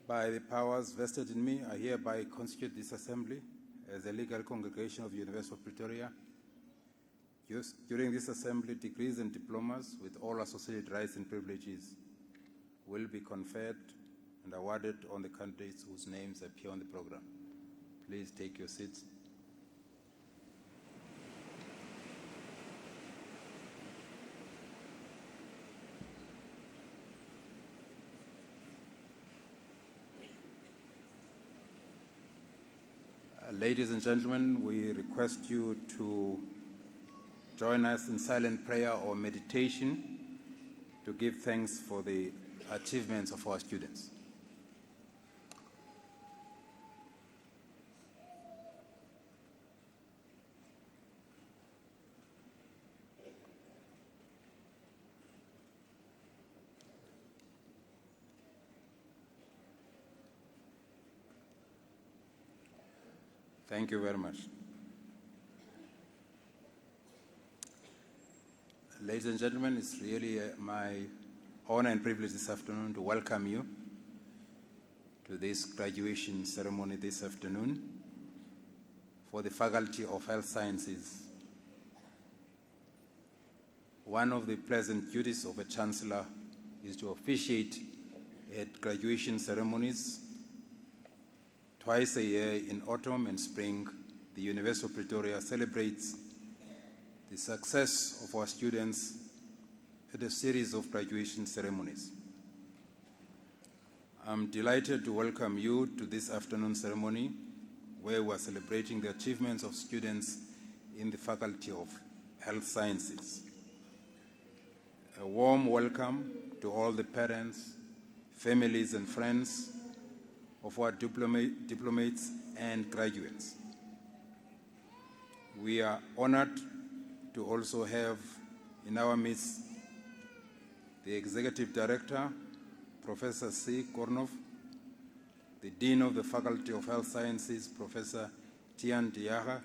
By the powers vested in me, I hereby constitute this assembly as a legal congregation of the University of Pretoria. During this assembly, degrees and diplomas with all associated rights and privileges will be conferred and awarded on the candidates whose names appear on the program. Please take your seats. Ladies and gentlemen, we request you to join us in silent prayer or meditation to give thanks for the achievements of our students. Thank you very much. Ladies and gentlemen, it's really my honor and privilege this afternoon to welcome you to this graduation ceremony this afternoon for the Faculty of Health Sciences. One of the pleasant duties of a chancellor is to officiate at graduation ceremonies. Twice a year in autumn and spring, the University of Pretoria celebrates the success of our students at a series of graduation ceremonies. I'm delighted to welcome you to this afternoon ceremony where we're celebrating the achievements of students in the Faculty of Health Sciences. A warm welcome to all the parents, families, and friends of our diplomates and graduates. We are honored to also have in our midst the Executive Director, Professor C. Kornov, the Dean of the Faculty of Health Sciences, Professor Tian Diaga,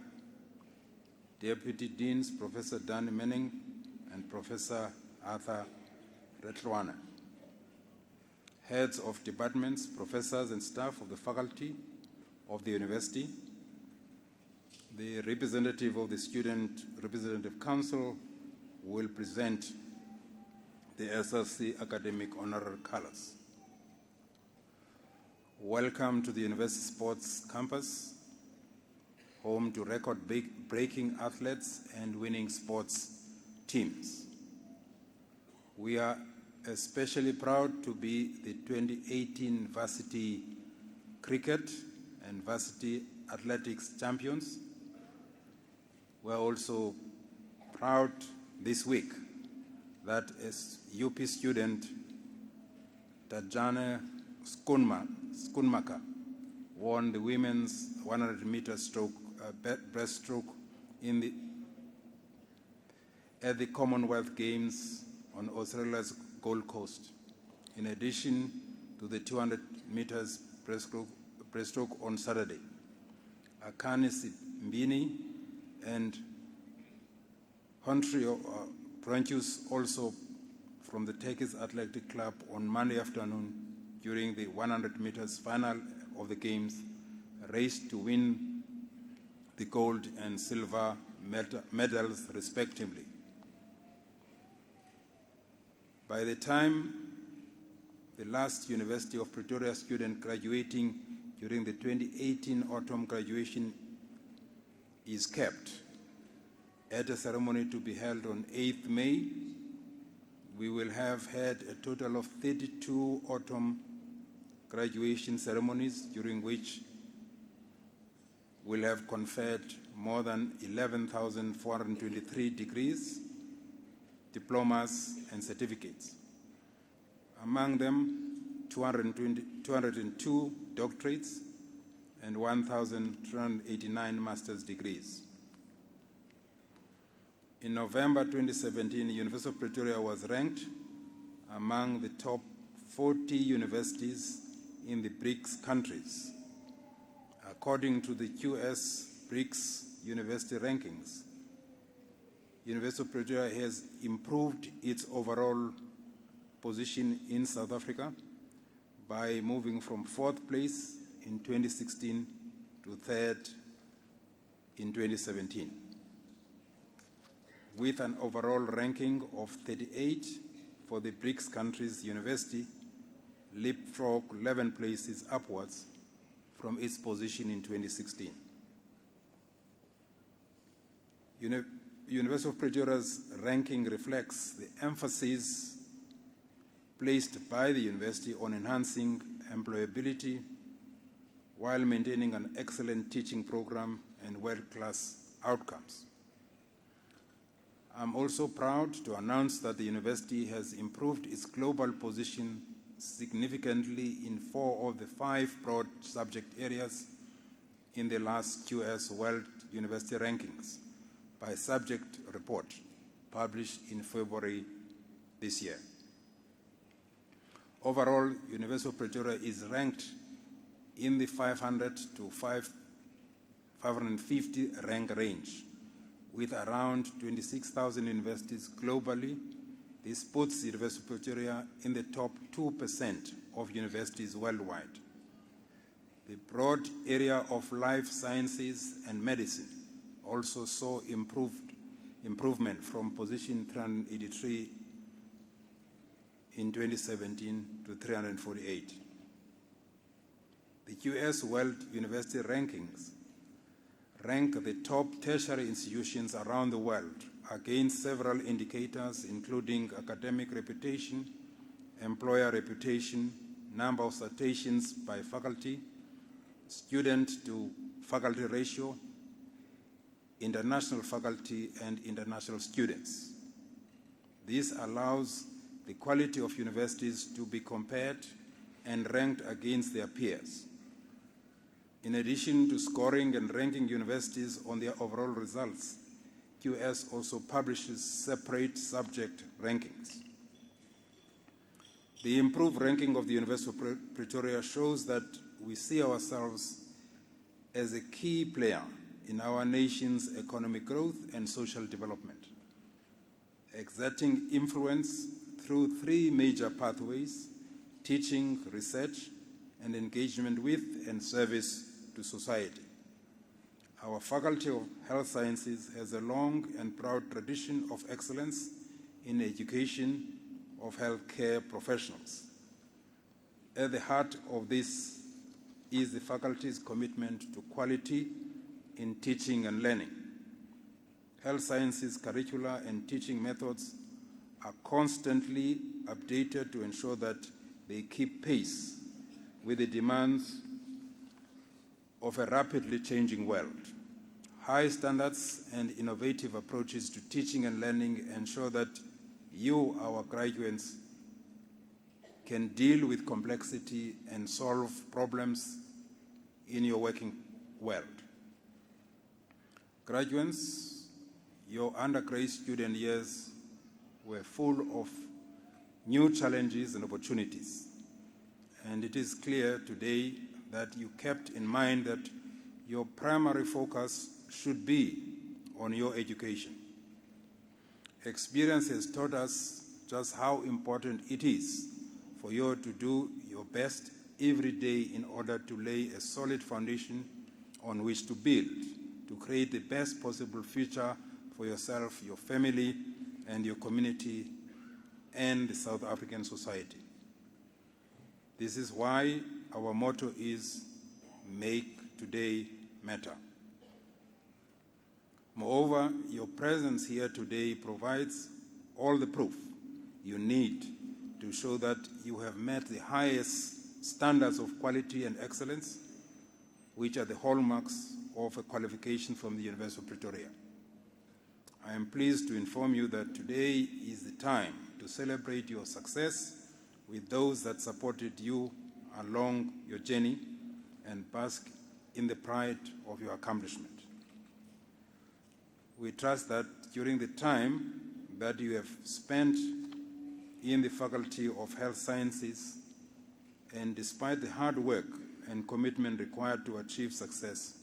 Deputy Deans, Professor Dan Menning, and Professor Arthur Retluana. Heads of departments, professors, and staff of the faculty of the university, the representative of the Student Representative Council will present the SLC Academic Honorary Colors. Welcome to the University Sports Campus, home to record-breaking athletes and winning sports teams. We are especially proud to be the 2018 Varsity Cricket and Varsity Athletics champions. We're also proud this week that as UP student Tajane Schoonmaker won the women's 100-meter breaststroke at the Commonwealth Games on Australia's Gold Coast, in addition to the 200 meters breaststroke on Saturday. Akani Mbini and Huntry Branchus also from the Turkish Athletic Club on Monday afternoon during the 100 meters final of the Games raced to win the gold and silver medals respectively. By the time the last University of Pretoria student graduating during the 2018 autumn graduation is kept at a ceremony to be held on 8th May, we will have had a total of 32 autumn graduation ceremonies during which we'll have conferred more than 11,423 degrees, diplomas, and certificates. Among them, 202 doctorates and 1,289 master's degrees. In November 2017, the University of Pretoria was ranked among the top 40 universities in the BRICS countries. According to the QS BRICS University Rankings, University of Pretoria has improved its overall position in South Africa by moving from 4th place in 2016 to 3rd in 2017. With an overall ranking of 38 for the BRICS countries, university leapfrog 11 places upwards from its position in 2016. University of Pretoria's ranking reflects the emphasis placed by the university on enhancing employability while maintaining an excellent teaching program and world-class outcomes. I'm also proud to announce that the university has improved its global position significantly in 4 of the 5 broad subject areas in the last QS World University Rankings by subject report published in February this year. Overall, University of Pretoria is ranked in the 500 to 550 rank range. With around 26,000 universities globally, this puts the University of Pretoria in the top 2% of universities worldwide. The broad area of life sciences and medicine also saw improvement from position 383 in 2017 to 348. The QS World University Rankings rank the top tertiary institutions around the world against several indicators including academic reputation, employer reputation, number of citations by faculty, student to faculty ratio, international faculty and international students. This allows the quality of universities to be compared and ranked against their peers. In addition to scoring and ranking universities on their overall results, QS also publishes separate subject rankings. The improved ranking of the University of Pretoria shows that we see ourselves as a key player in our nation's economic growth and social development, exerting influence through 3 major pathways: teaching, research, and engagement with and service to society. Our Faculty of Health Sciences has a long and proud tradition of excellence in education of healthcare professionals. At the heart of this is the faculty's commitment to quality in teaching and learning. Health sciences curricula and teaching methods are constantly updated to ensure that they keep pace with the demands of a rapidly changing world. High standards and innovative approaches to teaching and learning ensure that you, our graduates, can deal with complexity and solve problems in your working world. Graduates, your undergraduate student years were full of new challenges and opportunities. And it is clear today that you kept in mind that your primary focus should be on your education. Experience has taught us just how important it is for you to do your best every day in order to lay a solid foundation on which to build, to create the best possible future for yourself, your family, and your community, and the South African society. This is why our motto is, "Make today matter." Moreover, your presence here today provides all the proof you need to show that you have met the highest standards of quality and excellence, which are the hallmarks of a qualification from the University of Pretoria. I am pleased to inform you that today is the time to celebrate your success with those that supported you along your journey and bask in the pride of your accomplishment. We trust that during the time that you have spent in the Faculty of Health Sciences, and despite the hard work and commitment required to achieve success,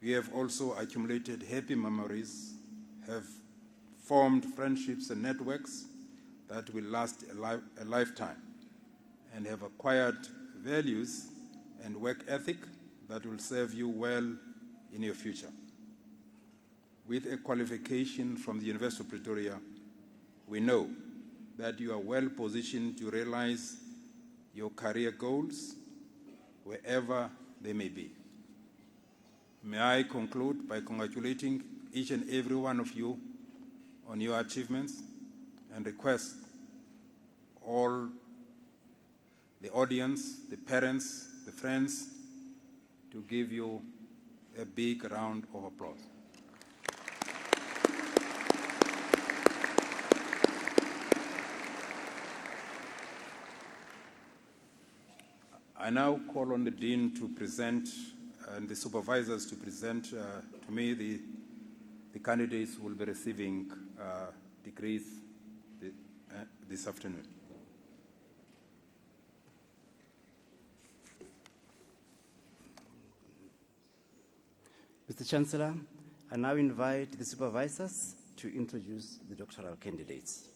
we have also accumulated happy memories, have formed friendships and networks that will last a lifetime, and have acquired values and work ethic that will serve you well in your future. With a qualification from the University of Pretoria, we know that you are well positioned to realize your career goals wherever they may be. May I conclude by congratulating each and every one of you on your achievements and request all the audience, the parents, the friends, to give you a big round of applause. I now call on the Dean to present and the supervisors to present to me the candidates who will be receiving degrees this afternoon. Mr. Chancellor, I now invite the supervisors to introduce the doctoral candidates.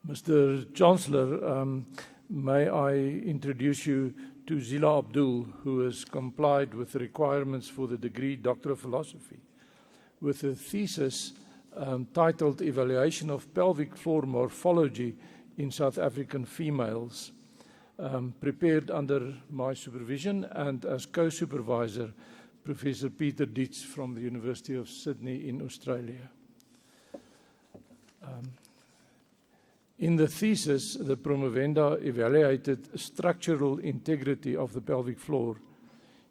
Mr. Chancellor, may I introduce you to Zila Abdul, who has complied with the requirements for the degree Doctor of Philosophy, with a thesis titled Evaluation of Pelvic Floor Morphology in South African Females, prepared under my supervision and as co-supervisor, Professor Peter Dietz from the University of Sydney in Australia. In the thesis, the promovenda evaluated structural integrity of the pelvic floor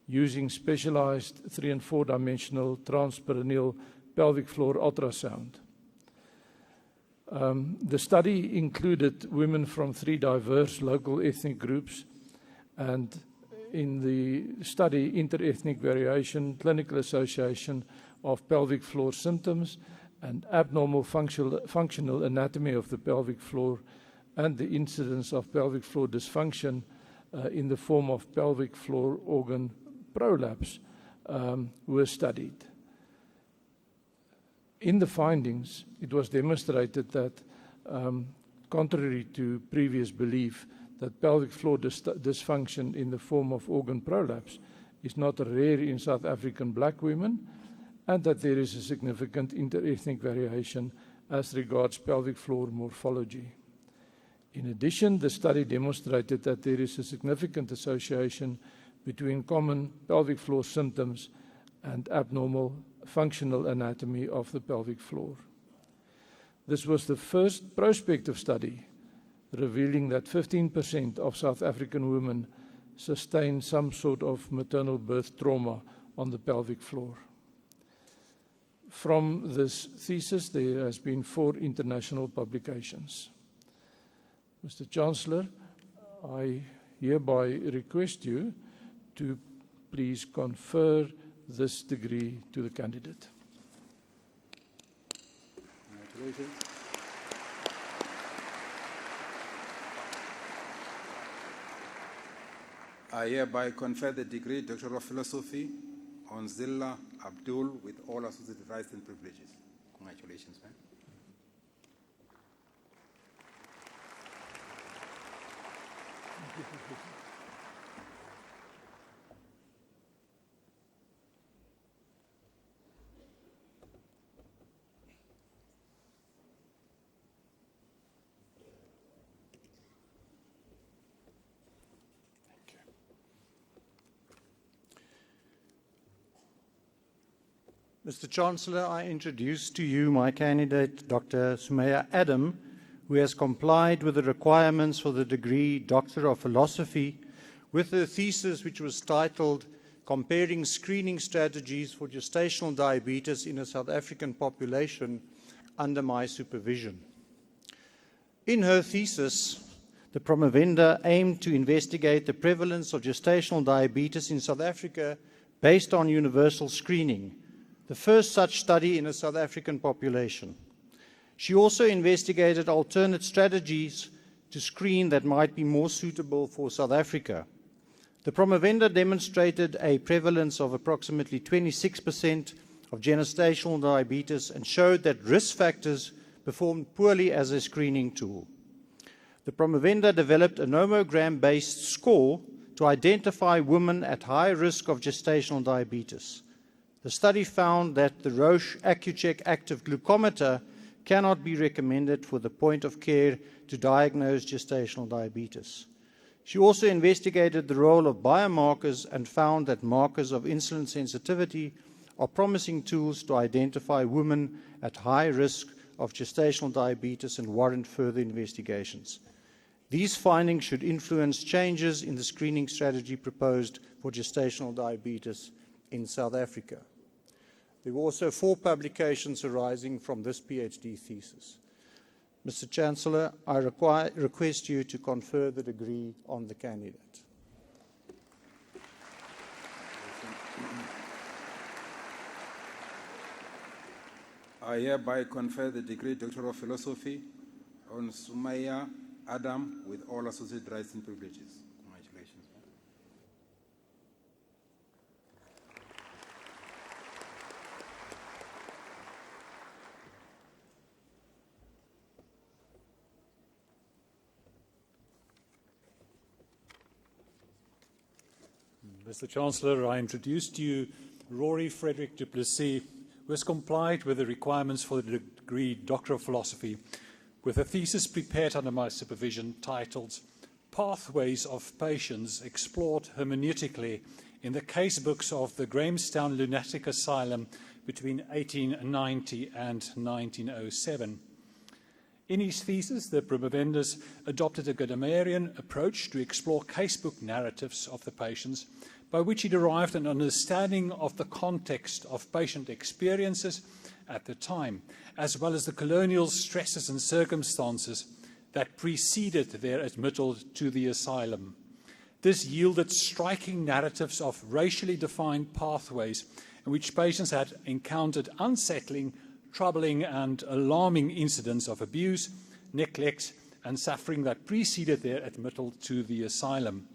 using specialized 3- and 4-dimensional transperineal pelvic floor ultrasound. The study included women from 3 diverse local ethnic groups, and in the study, interethnic variation, clinical association of pelvic floor symptoms, and abnormal functional anatomy of the pelvic floor, and the incidence of pelvic floor dysfunction in the form of pelvic floor organ prolapse were studied. In the findings, it was demonstrated that, contrary to previous belief, that pelvic floor dysfunction in the form of organ prolapse is not rare in South African black women, and that there is a significant interethnic variation as regards pelvic floor morphology. In addition, the study demonstrated that there is a significant association between common pelvic floor symptoms and abnormal functional anatomy of the pelvic floor. This was the first prospective study revealing that 15% of South African women sustain some sort of maternal birth trauma on the pelvic floor. From this thesis, there has been 4 international publications. Mr. Chancellor, I hereby request you to please confer this degree to the candidate. Congratulations. I hereby confer the degree Doctor of Philosophy on Zila Abdul with all associated rights and privileges. Congratulations, man. Mr. Chancellor, I introduce to you my candidate, Dr. Sumaya Adam, who has complied with the requirements for the degree Doctor of Philosophy with a thesis which was titled Comparing Screening Strategies for Gestational Diabetes in a South African Population under my supervision. In her thesis, The Promovenda aimed to investigate the prevalence of gestational diabetes in South Africa based on universal screening, the first such study in a South African population. She also investigated alternate strategies to screen that might be more suitable for South Africa. The Promovenda demonstrated a prevalence of approximately 26% of gestational diabetes and showed that risk factors performed poorly as a screening tool. The Promovenda developed a nomogram-based score to identify women at high risk of gestational diabetes. The study found that the Roche Accu-Check active glucometer cannot be recommended for the point of care to diagnose gestational diabetes. She also investigated the role of biomarkers and found that markers of insulin sensitivity are promising tools to identify women at high risk of gestational diabetes and warrant further investigations. These findings should influence changes in the screening strategy proposed for gestational diabetes in South Africa. There were also 4 publications arising from this PhD thesis. Mr. Chancellor, I request you to confer the degree on the candidate. I hereby confer the degree Doctor of Philosophy on Sumaya Adam with all associated rights and privileges. Congratulations. Mr. Chancellor, I introduce to you Rory Frederick du Plessis, who has complied with the requirements for the degree Doctor of Philosophy with a thesis prepared under my supervision titled Pathways of Patients Explored Hermeneutically in the Casebooks of the Grahamstown Lunatic Asylum between 1890 and 1907. In his thesis, the Promovendas adopted a Gadamersian approach to explore casebook narratives of the patients, by which he derived an understanding of the context of patient experiences at the time, as well as the colonial stresses and circumstances that preceded their admittal to the asylum. This yielded striking narratives of racially defined pathways in which patients had encountered unsettling, troubling and alarming incidents of abuse, neglect and suffering that preceded their admittal to the asylum.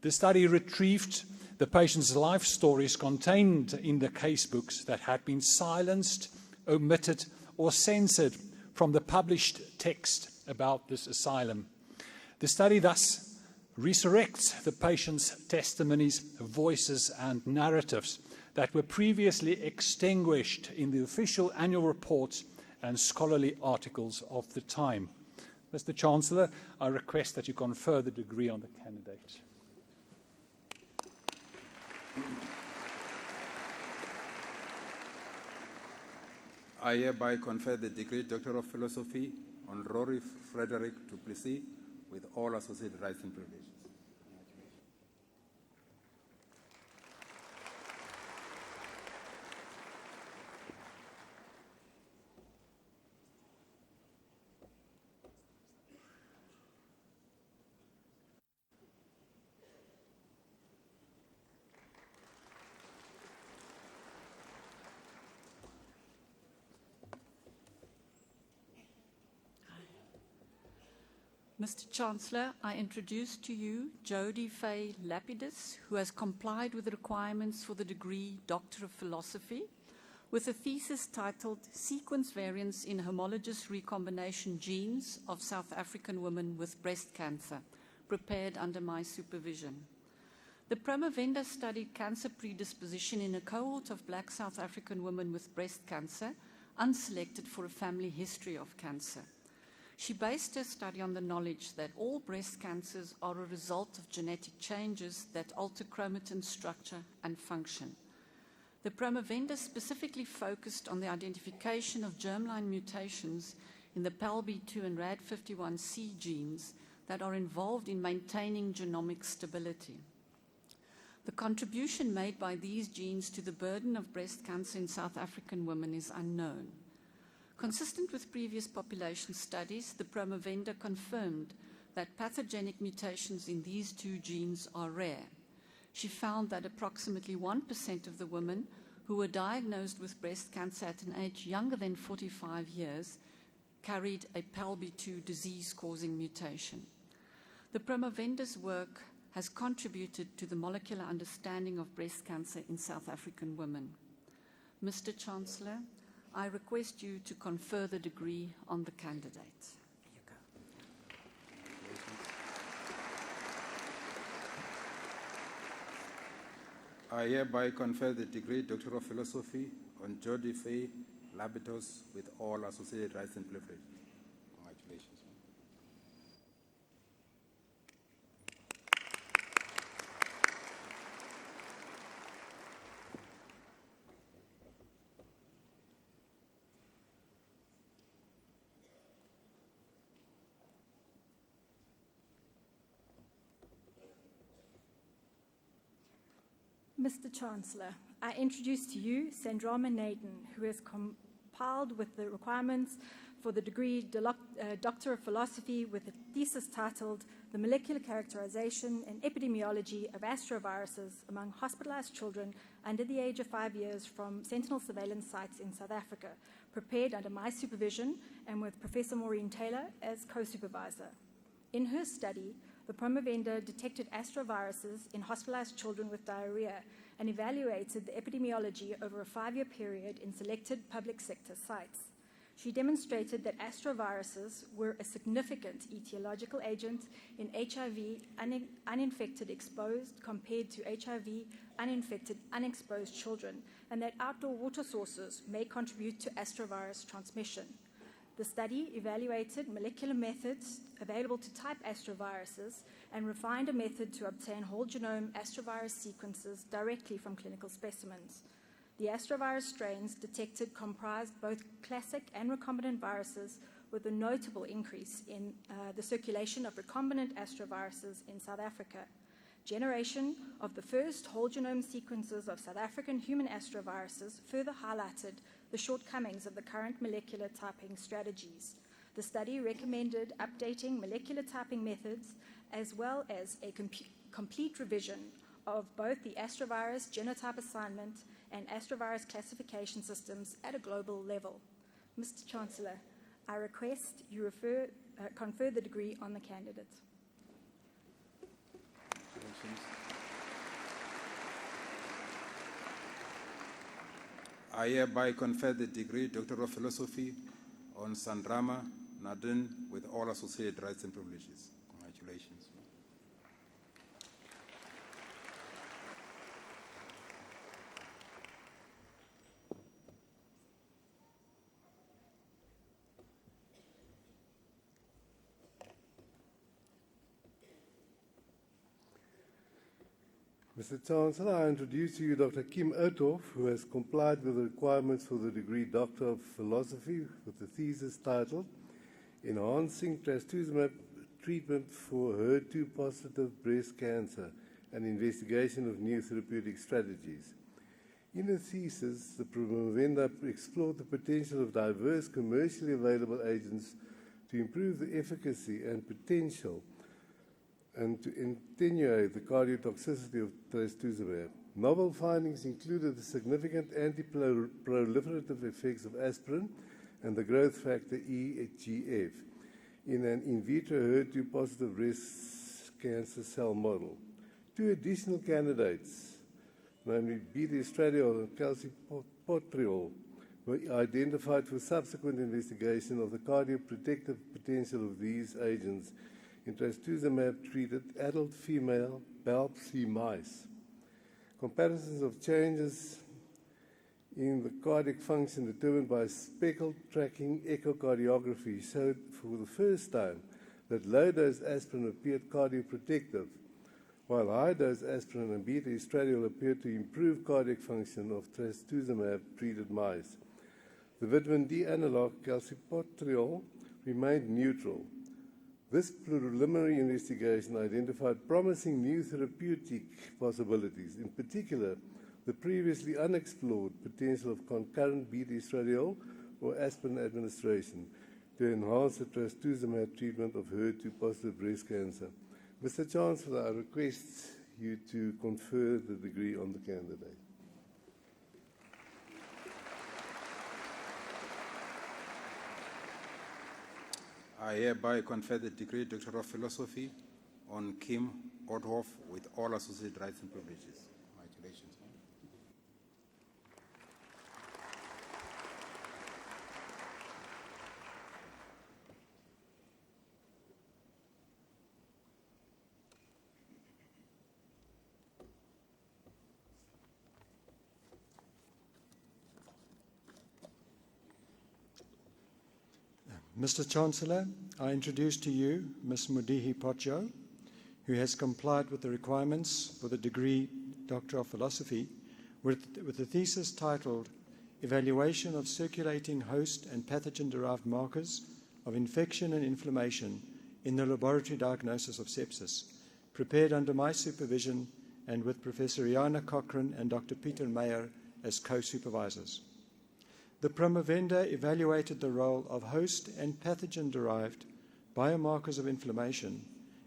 The study retrieved the patients' life stories contained in the casebooks that had been silenced, omitted or censored from the published text about this asylum. The study thus resurrects the patients' testimonies, voices and narratives that were previously extinguished in the official annual reports and scholarly articles of the time. Mr. Chancellor, I request that you confer the degree on the candidate. I hereby confer the degree Doctor of Philosophy on Rory Frederick du Plessis with all associated rights and privileges. Mr. Chancellor, I introduce to you Jodie Faye Lapidus, who has complied with the requirements for the degree Doctor of Philosophy, with a thesis titled Sequence Variants in Homologous Recombination Genes of South African Women with Breast Cancer, prepared under my supervision. The Promovenda studied cancer predisposition in a cohort of Black South African women with breast cancer, unselected for a family history of cancer. She based her study on the knowledge that all breast cancers are a result of genetic changes that alter chromatin structure and function. The Promovenda specifically focused on the identification of germline mutations in the PALB2 and RAD51C genes that are involved in maintaining genomic stability. The contribution made by these genes to the burden of breast cancer in South African women is unknown. Consistent with previous population studies, the Promovenda confirmed that pathogenic mutations in these two genes are rare. She found that approximately 1% of the women who were diagnosed with breast cancer at an age younger than 45 years carried a PALB2 disease-causing mutation. The Promovenda's work has contributed to the molecular understanding of breast cancer in South African women. Mr. Chancellor, I request you to confer the degree on the candidate. I hereby confer the degree Doctor of Philosophy on Jody Faye Labitos with all associated rights and privileges. Congratulations. Mr. Chancellor, I introduce to you Sandrama Naden, who has compiled with the requirements for the degree Doctor of Philosophy with a thesis titled The Molecular Characterization and Epidemiology of Astroviruses Among Hospitalized Children Under the Age of 5 Years from Sentinel Surveillance Sites in South Africa, prepared under my supervision and with Professor Maureen Taylor as co-supervisor. In her study, the Promovenda detected astroviruses in hospitalized children with diarrhea and evaluated the epidemiology over a 5-year period in selected public sector sites. She demonstrated that astroviruses were a significant etiological agent in HIV uninfected exposed compared to HIV uninfected unexposed children, and that outdoor water sources may contribute to astrovirus transmission. The study evaluated molecular methods available to type astroviruses and refined a method to obtain whole genome astrovirus sequences directly from clinical specimens. The astrovirus strains detected comprised both classic and recombinant viruses, with a notable increase in the circulation of recombinant astroviruses in South Africa. Generation of the first whole genome sequences of South African human astroviruses further highlighted the shortcomings of the current molecular typing strategies. The study recommended updating molecular typing methods as well as a complete revision of both the astrovirus genotype assignment and astrovirus classification systems at a global level. Mr. Chancellor, I request you confer the degree on the candidate. I hereby confer the degree Doctor of Philosophy on Sandrama Naden with all associated rights and privileges. Congratulations. Mr. Chancellor, I introduce to you Dr. Kim Oothoff, who has complied with the requirements for the degree Doctor of Philosophy with the thesis titled Enhancing Trastuzumab Treatment for HER2-Positive Breast Cancer, an Investigation of New Therapeutic Strategies. In the thesis, the Promovenda explored the potential of diverse commercially available agents to improve the efficacy and potential and to attenuate the cardiotoxicity of trastuzumab. Novel findings included the significant anti-proliferative effects of aspirin and the growth factor EGF in an in vitro HER2-positive breast cancer cell model. 2 additional candidates, namely beta-estradiol and calcipotriol, were identified for subsequent investigation of the cardioprotective potential of these agents in trastuzumab-treated adult female BALB/c mice. Comparisons of changes in the cardiac function determined by speckled tracking echocardiography showed for the first time that low-dose aspirin appeared cardioprotective, while high-dose aspirin and beta-estradiol appeared to improve cardiac function of trastuzumab-treated mice. The vitamin D analog calcipotriol remained neutral. This preliminary investigation identified promising new therapeutic possibilities, in particular, the previously unexplored potential of concurrent beta-estradiol or aspirin administration, to enhance the trastuzumab treatment of HER2-positive breast cancer. Mr. Chancellor, I request you to confer the degree on the candidate. I hereby confer the degree Doctor of Philosophy on Kim Othoff with all associated rights and privileges. Congratulations. Mr. Chancellor, I introduce to you Ms. Mudihi Potjo, who has complied with the requirements for the degree Doctor of Philosophy with a thesis titled Evaluation of Circulating Host and Pathogen-Derived Markers of Infection and Inflammation in the Laboratory Diagnosis of Sepsis, prepared under my supervision and with Professor Rihanna Cochrane and Dr. Peter Meyer as co-supervisors. The promovenda evaluated the role of host and pathogen-derived biomarkers of inflammation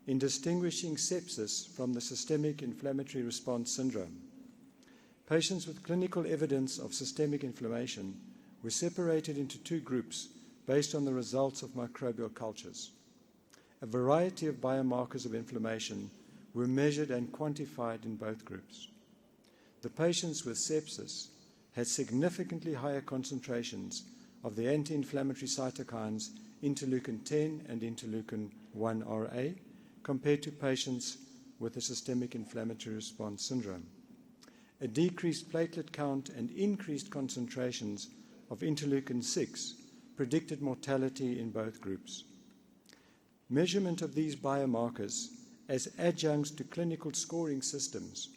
in distinguishing sepsis from the systemic inflammatory response syndrome. Patients with clinical evidence of systemic inflammation were separated into two groups based on the results of microbial cultures. A variety of biomarkers of inflammation were measured and quantified in both groups. The patients with sepsis had significantly higher concentrations of the anti-inflammatory cytokines interleukin-10 and interleukin-1RA compared to patients with a systemic inflammatory response syndrome. A decreased platelet count and increased concentrations of interleukin-6 predicted mortality in both groups. Measurement of these biomarkers as adjuncts to clinical scoring systems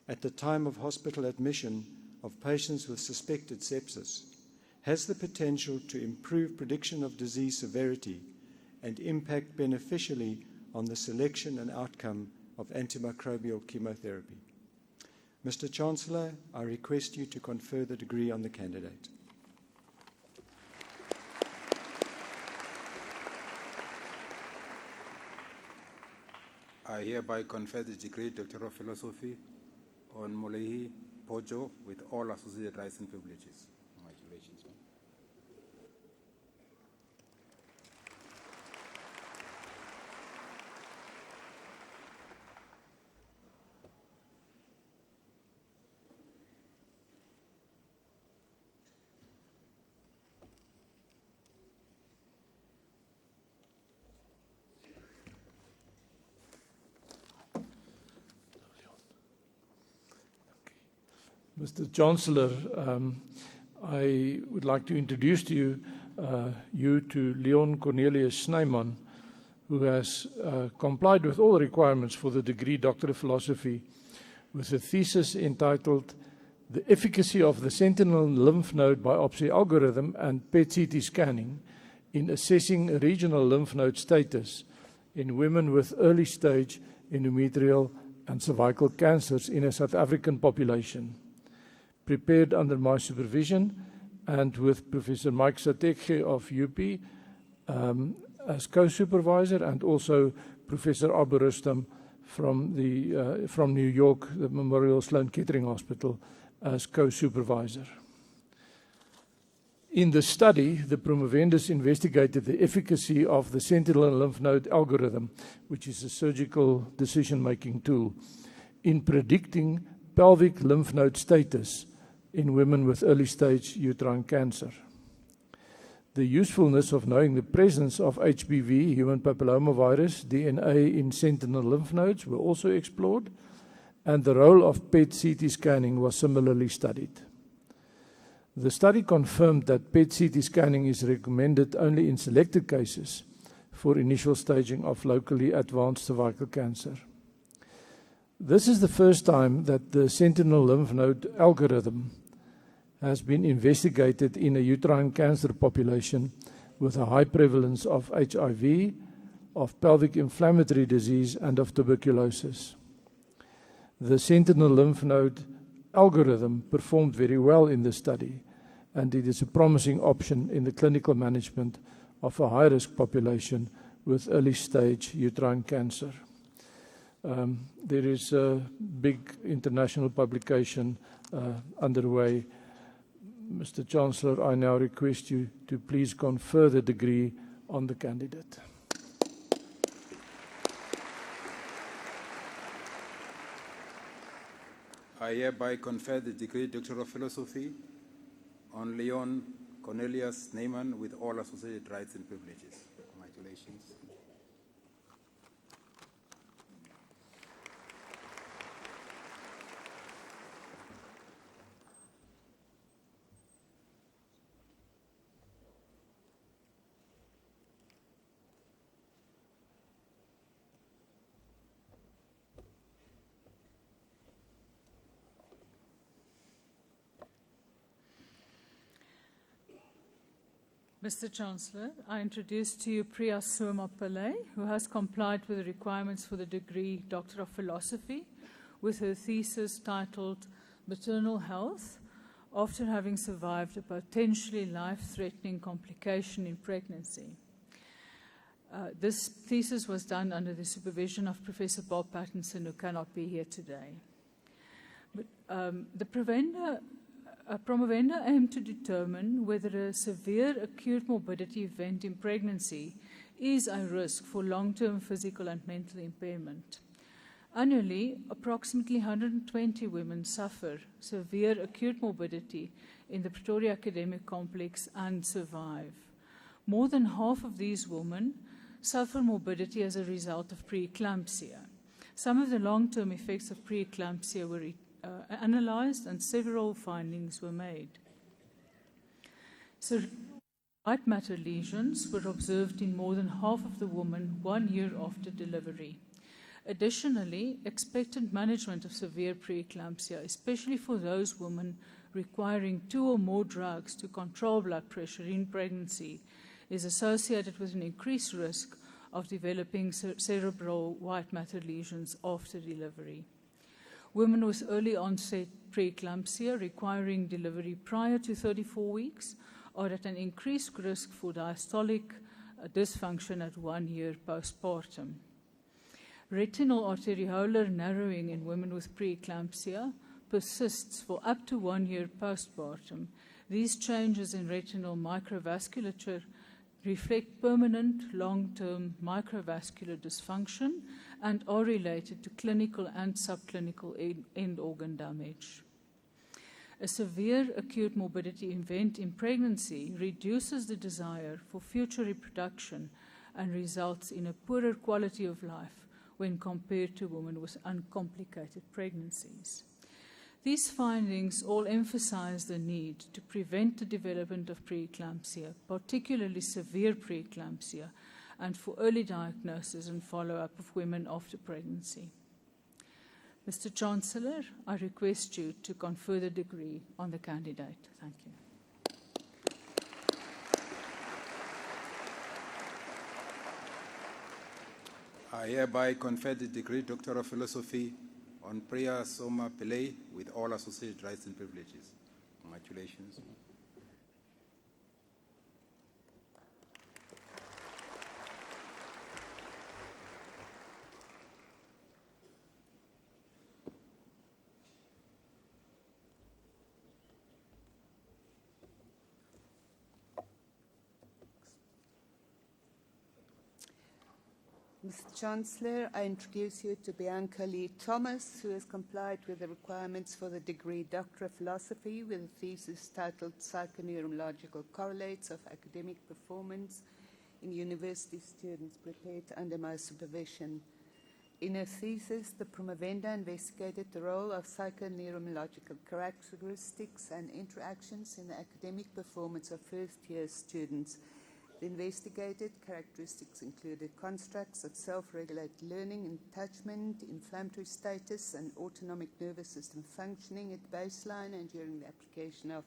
at the time of hospital admission of patients with suspected sepsis has the potential to improve prediction of disease severity and impact beneficially on the selection and outcome of antimicrobial chemotherapy. Mr. Chancellor, I request you to confer the degree on the candidate. I hereby confer the degree Doctor of Philosophy on Mudihi Potjo with all associated rights and privileges. Congratulations. Mr. Chancellor, I would like to introduce to you to Leon Cornelius Snyman, who has complied with all the requirements for the degree Doctor of Philosophy with a thesis entitled The Efficacy of the Sentinel Lymph Node Biopsy Algorithm and PET-CT Scanning in Assessing Regional Lymph Node Status in Women with Early Stage Endometrial and Cervical Cancers in a South African Population, prepared under my supervision and with Professor Mike Satekge of UP as co-supervisor, and also Professor Abu Rustam from New York, the Memorial Sloan Kettering Hospital, as co-supervisor. In the study, the promovendus investigated the efficacy of the sentinel lymph node algorithm, which is a surgical decision-making tool, in predicting pelvic lymph node status in women with early-stage uterine cancer. The usefulness of knowing the presence of HPV, human papillomavirus, DNA in sentinel lymph nodes were also explored, and the role of PET-CT scanning was similarly studied. The study confirmed that PET-CT scanning is recommended only in selected cases for initial staging of locally advanced cervical cancer. This is the first time that the sentinel lymph node algorithm has been investigated in a uterine cancer population with a high prevalence of HIV, of pelvic inflammatory disease, and of tuberculosis. The sentinel lymph node algorithm performed very well in the study, and it is a promising option in the clinical management of a high-risk population with early-stage uterine cancer. There is a big international publication underway. Mr. Chancellor, I now request you to please confer the degree on the candidate. I hereby confer the degree Doctor of Philosophy on Leon Cornelius Neyman with all associated rights and privileges. Congratulations. Mr. Chancellor, I introduce to you Priya Soma Pillay, who has complied with the requirements for the degree Doctor of Philosophy with her thesis titled Maternal Health after having survived a potentially life-threatening complication in pregnancy. This thesis was done under the supervision of Professor Bob Pattinson, who cannot be here today. But, the promovenda aimed to determine whether a severe acute morbidity event in pregnancy is a risk for long-term physical and mental impairment. Annually, approximately 120 women suffer severe acute morbidity in the Pretoria Academic Complex and survive. More than half of these women suffer morbidity as a result of preeclampsia. Some of the long-term effects of preeclampsia were analyzed and several findings were made. So, white matter lesions were observed in more than half of the women 1 year after delivery. Additionally, expectant management of severe preeclampsia, especially for those women requiring 2 or more drugs to control blood pressure in pregnancy, is associated with an increased risk of developing cerebral white matter lesions after delivery. Women with early onset preeclampsia requiring delivery prior to 34 weeks are at an increased risk for diastolic dysfunction at 1 year postpartum. Retinal arteriolar narrowing in women with preeclampsia persists for up to 1 year postpartum. These changes in retinal microvasculature reflect permanent long-term microvascular dysfunction and are related to clinical and subclinical end organ damage. A severe acute morbidity event in pregnancy reduces the desire for future reproduction and results in a poorer quality of life when compared to women with uncomplicated pregnancies. These findings all emphasize the need to prevent the development of preeclampsia, particularly severe preeclampsia, and for early diagnosis and follow-up of women after pregnancy. Mr. Chancellor, I request you to confer the degree on the candidate. Thank you. I hereby confer the degree Doctor of Philosophy on Priya Soma Pillay with all associated rights and privileges. Congratulations. Mr. Chancellor, I introduce you to Bianca Lee Thomas, who has complied with the requirements for the degree Doctor of Philosophy with a thesis titled Psychoneurological Correlates of Academic Performance in University Students Prepared Under My Supervision. In her thesis, the promovenda investigated the role of psychoneurological characteristics and interactions in the academic performance of first-year students. The investigated characteristics included constructs of self-regulated learning, attachment, inflammatory status, and autonomic nervous system functioning at baseline and during the application of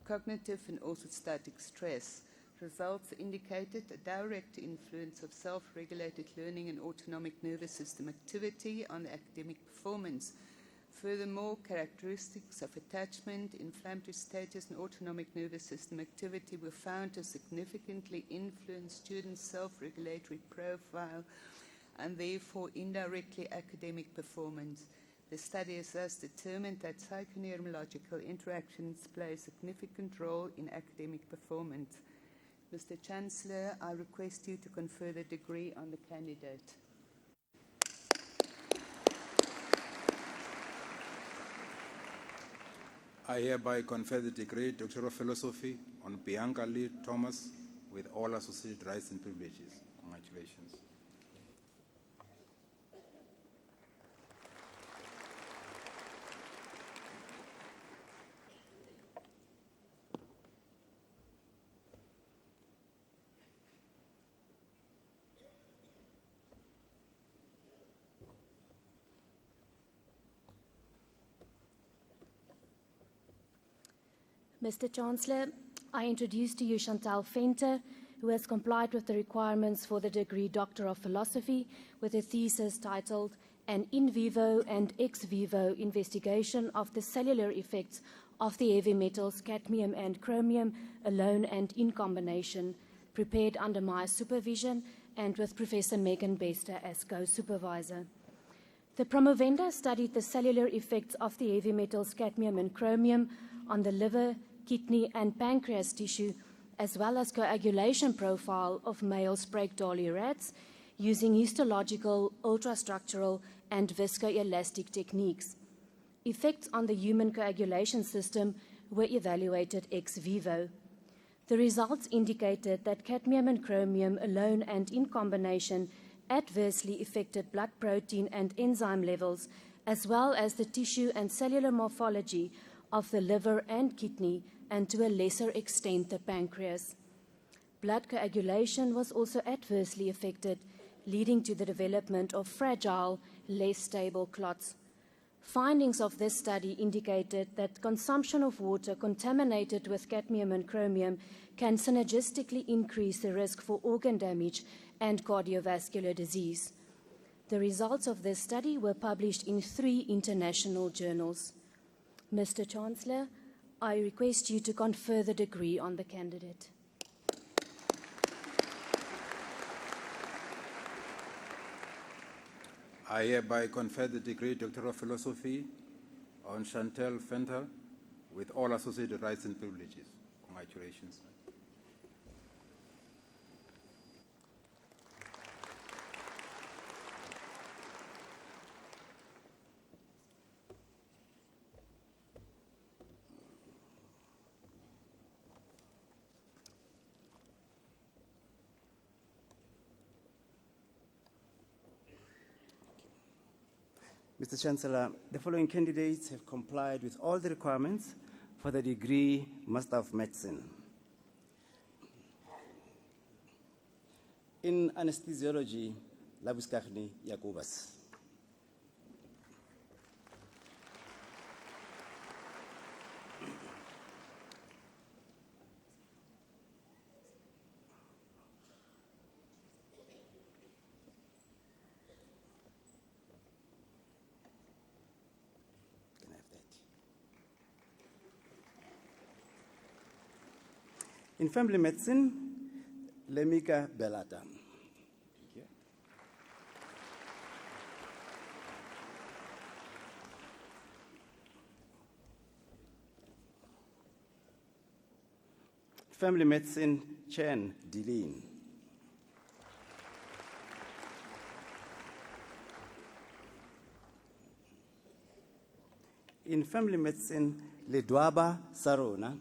cognitive and orthostatic stress. Results indicated a direct influence of self-regulated learning and autonomic nervous system activity on the academic performance. Furthermore, characteristics of attachment, inflammatory status, and autonomic nervous system activity were found to significantly influence students' self-regulatory profile and therefore indirectly academic performance. The study has thus determined that psychoneurological interactions play a significant role in academic performance. Mr. Chancellor, I request you to confer the degree on the candidate. I hereby confer the degree Doctor of Philosophy on Bianca Lee Thomas with all associated rights and privileges. Congratulations. Mr. Chancellor, I introduce to you Chantal Venter, who has complied with the requirements for the degree Doctor of Philosophy with a thesis titled An In Vivo and Ex Vivo Investigation of the Cellular Effects of the Heavy Metals Cadmium and Chromium Alone and in Combination, prepared under my supervision and with Professor Megan Bester as co-supervisor. The promovenda studied the cellular effects of the heavy metals cadmium and chromium on the liver, kidney, and pancreas tissue, as well as coagulation profile of male Sprague-Dawley rats using histological, ultrastructural, and viscoelastic techniques. Effects on the human coagulation system were evaluated ex vivo. The results indicated that cadmium and chromium alone and in combination adversely affected blood protein and enzyme levels, as well as the tissue and cellular morphology of the liver and kidney, and to a lesser extent the pancreas. Blood coagulation was also adversely affected, leading to the development of fragile, less stable clots. Findings of this study indicated that consumption of water contaminated with cadmium and chromium can synergistically increase the risk for organ damage and cardiovascular disease. The results of this study were published in 3 international journals. Mr. Chancellor, I request you to confer the degree on the candidate. I hereby confer the degree Doctor of Philosophy on Chantal Venter with all associated rights and privileges. Congratulations. Mr. Chancellor, the following candidates have complied with all the requirements for the degree Master of Medicine. In anesthesiology, Labuskachni Yakubas. In family medicine, Lemika Belata. Family medicine, Chen Dilin. In family medicine, Ledwaba Sarona.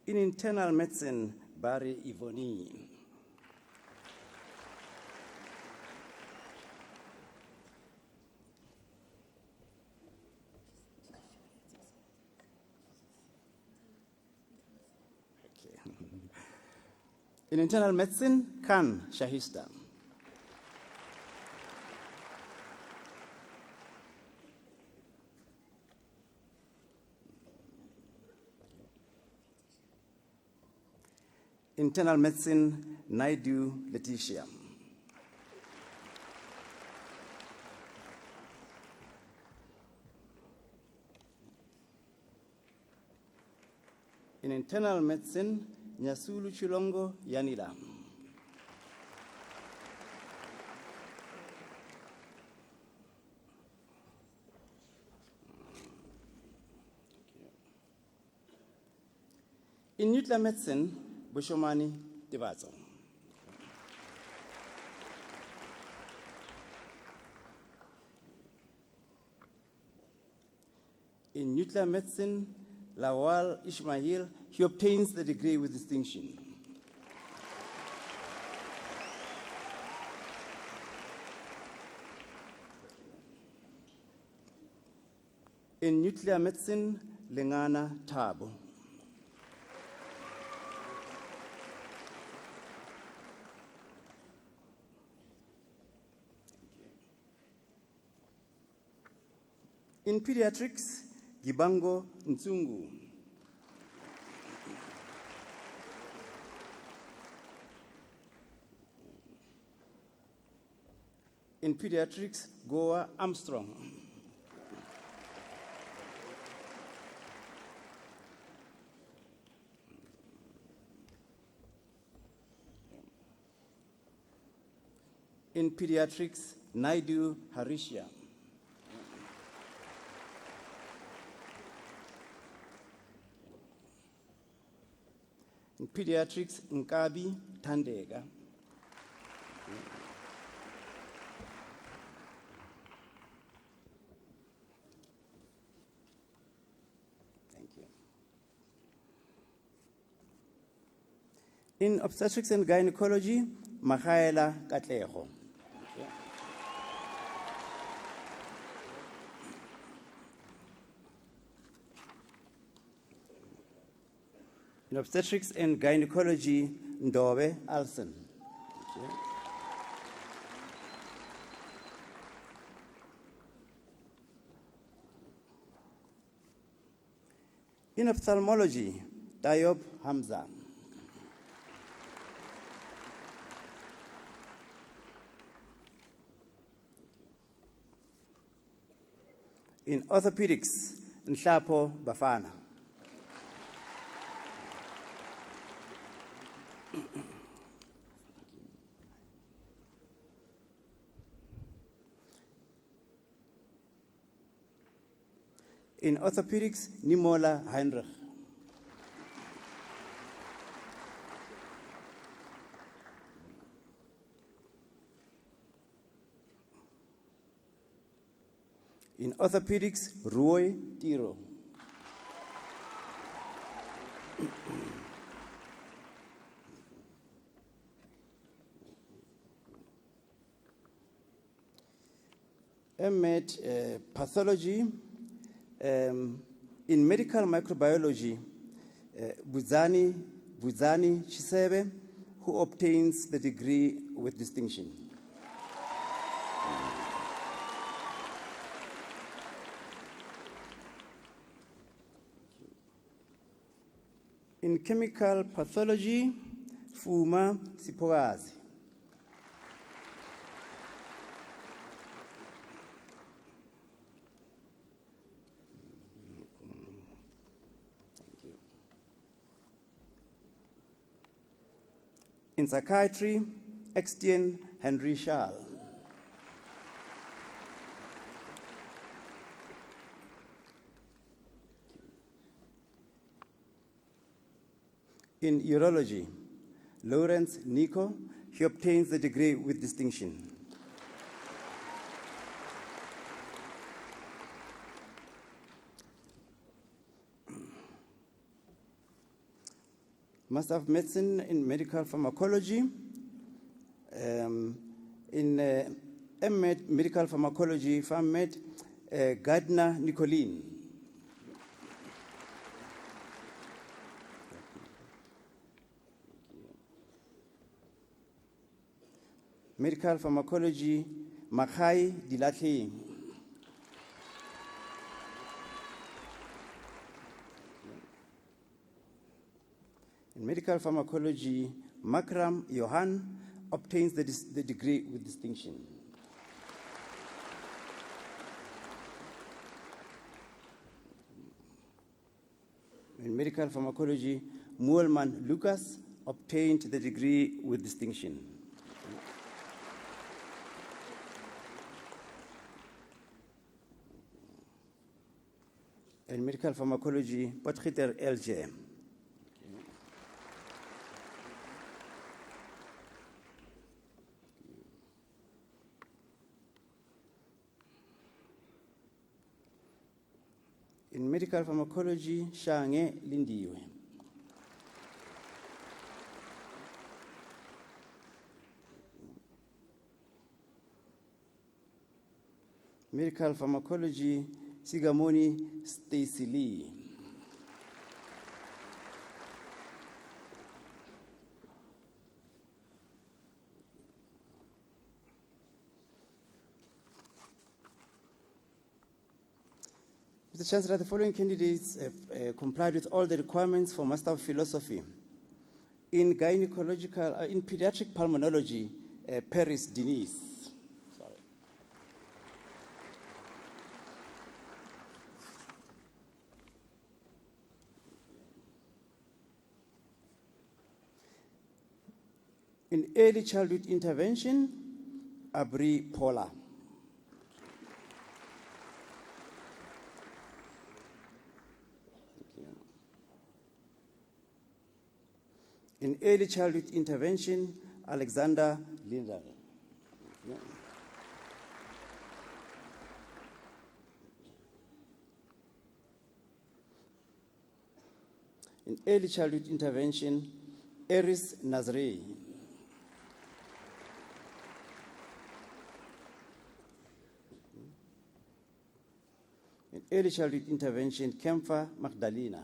In internal medicine, Barry Ivoni. Okay. In internal medicine, Khan Shahista. Internal medicine, Naidu Letitia. In internal medicine, Nyasulu Chilongo Yanila. In nuclear medicine, Bushomani Divazo. In nuclear medicine, Lawal Ismail, he obtains the degree with distinction. In nuclear medicine, Lengana Tabo. In pediatrics, Gibango Nzungu. In pediatrics, Goa Armstrong. In pediatrics, Naidu Harisha. In pediatrics, Nkabi Tandega. Thank you. In obstetrics and gynecology, Mahaela Katleho. In obstetrics and gynecology, Ndobe Alson. In ophthalmology, Tayob Hamza. In orthopedics, Nhlapo Bafana. In orthopedics, Nimola Heinrich. In orthopedics, Roy Tiro. MMed pathology. In medical microbiology, Buzani Chisebe, who obtains the degree with distinction. In chemical pathology, Fuma Sipogazi. In psychiatry, Extienne Henry Schall. In urology, Lawrence Nico, he obtains the degree with distinction. Master of Medicine in Medical Pharmacology. In MMed Medical Pharmacology, PharmMed, Gardner Nicolene. Medical Pharmacology, Makai Dilatli. In medical pharmacology, Makram Johan obtains the degree with distinction. In medical pharmacology, Moelman Lucas obtained the degree with distinction. In medical pharmacology, Potgieter LJ. In medical pharmacology, Shange Lindiwe. Medical pharmacology, Sigamoni Stacy Lee. Mr. Chancellor, the following candidates have complied with all the requirements for Master of Philosophy. In gynecological, in pediatric pulmonology, Paris Denise. In early childhood intervention, Abri Paula. In early childhood intervention, Alexander Lindal. In early childhood intervention, Eris Nazrei. In early childhood intervention, Kempfer Magdalena.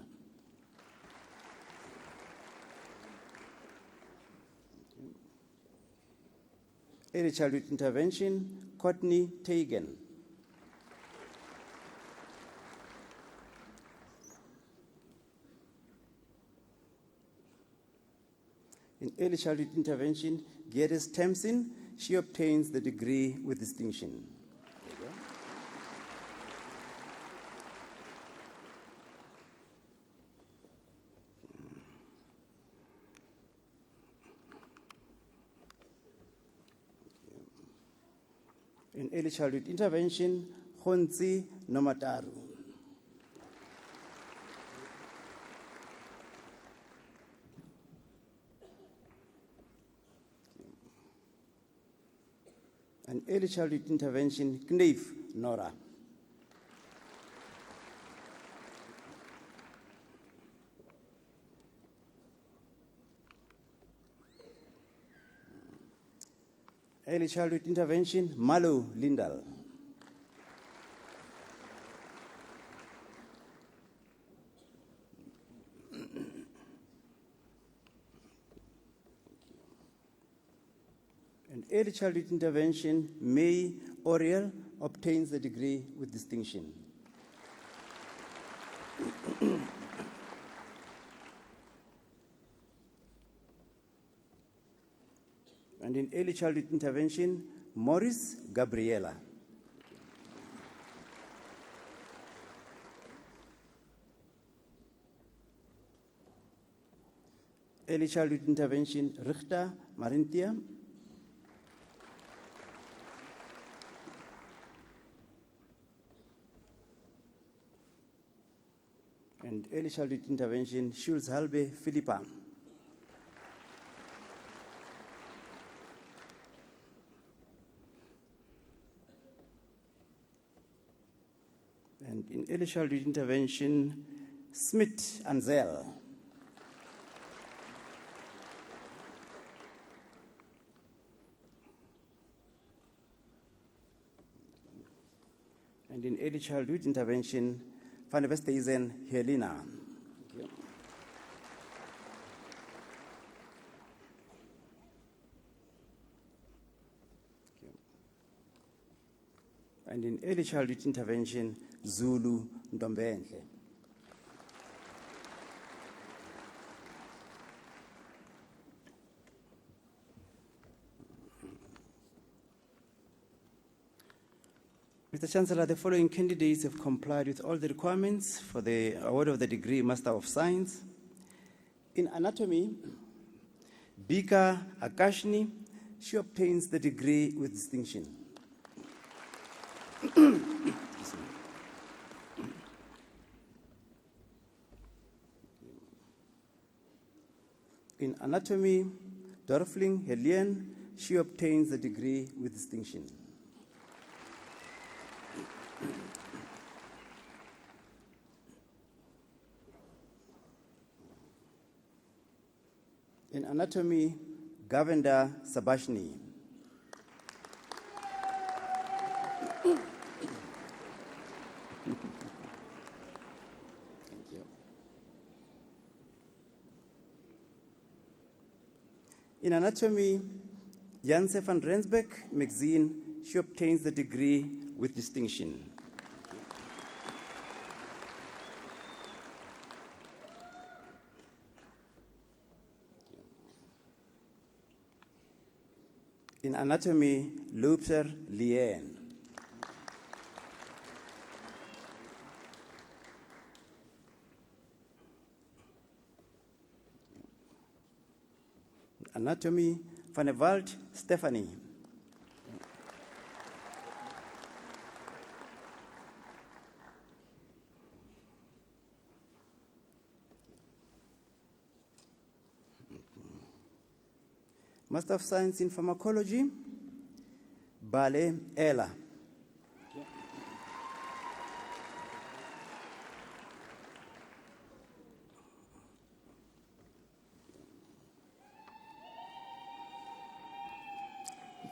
Early childhood intervention, Courtney Tagan. In early childhood intervention, Geddes Thompson, she obtains the degree with distinction. In early childhood intervention, Khonzi Nomataru. And early childhood intervention, Kneif Nora. Early childhood intervention, Malu Lindal. And early childhood intervention, May Oriel obtains the degree with distinction. And in early childhood intervention, Morris Gabriela. Early childhood intervention, Richter Marintia. And early childhood intervention, Schulz Halbe Philippa. And in early childhood intervention, Smith Anzel. And in early childhood intervention, Van der Westhuizen Helena. And in early childhood intervention, Zulu Ndombenhle. Mr. Chancellor, the following candidates have complied with all the requirements for the award of the degree Master of Science. In anatomy, Bika Akashni, she obtains the degree with distinction. In anatomy, Dorfling Helene, she obtains the degree with distinction. In anatomy, Govender Sabashni. Thank you. In anatomy, Janse van Rensbeck, Maxine, she obtains the degree with distinction. In anatomy, Loubser Lien. Anatomy, Van der Walt Stephanie. Master of Science in Pharmacology, Bale Ella.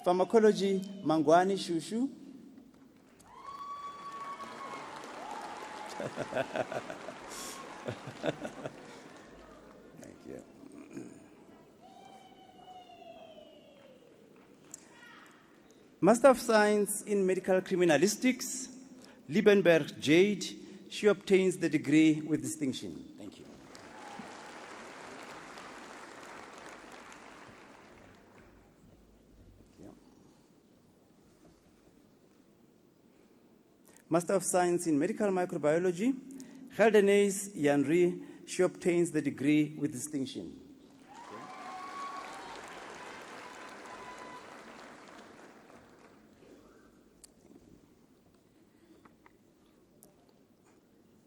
Pharmacology, Mangwani Shushu. Thank you. Master of Science in Medical Criminalistics, Liebenberg Jade, she obtains the degree with distinction. Thank you. Master of Science in Medical Microbiology, Geldenees Janri, she obtains the degree with distinction.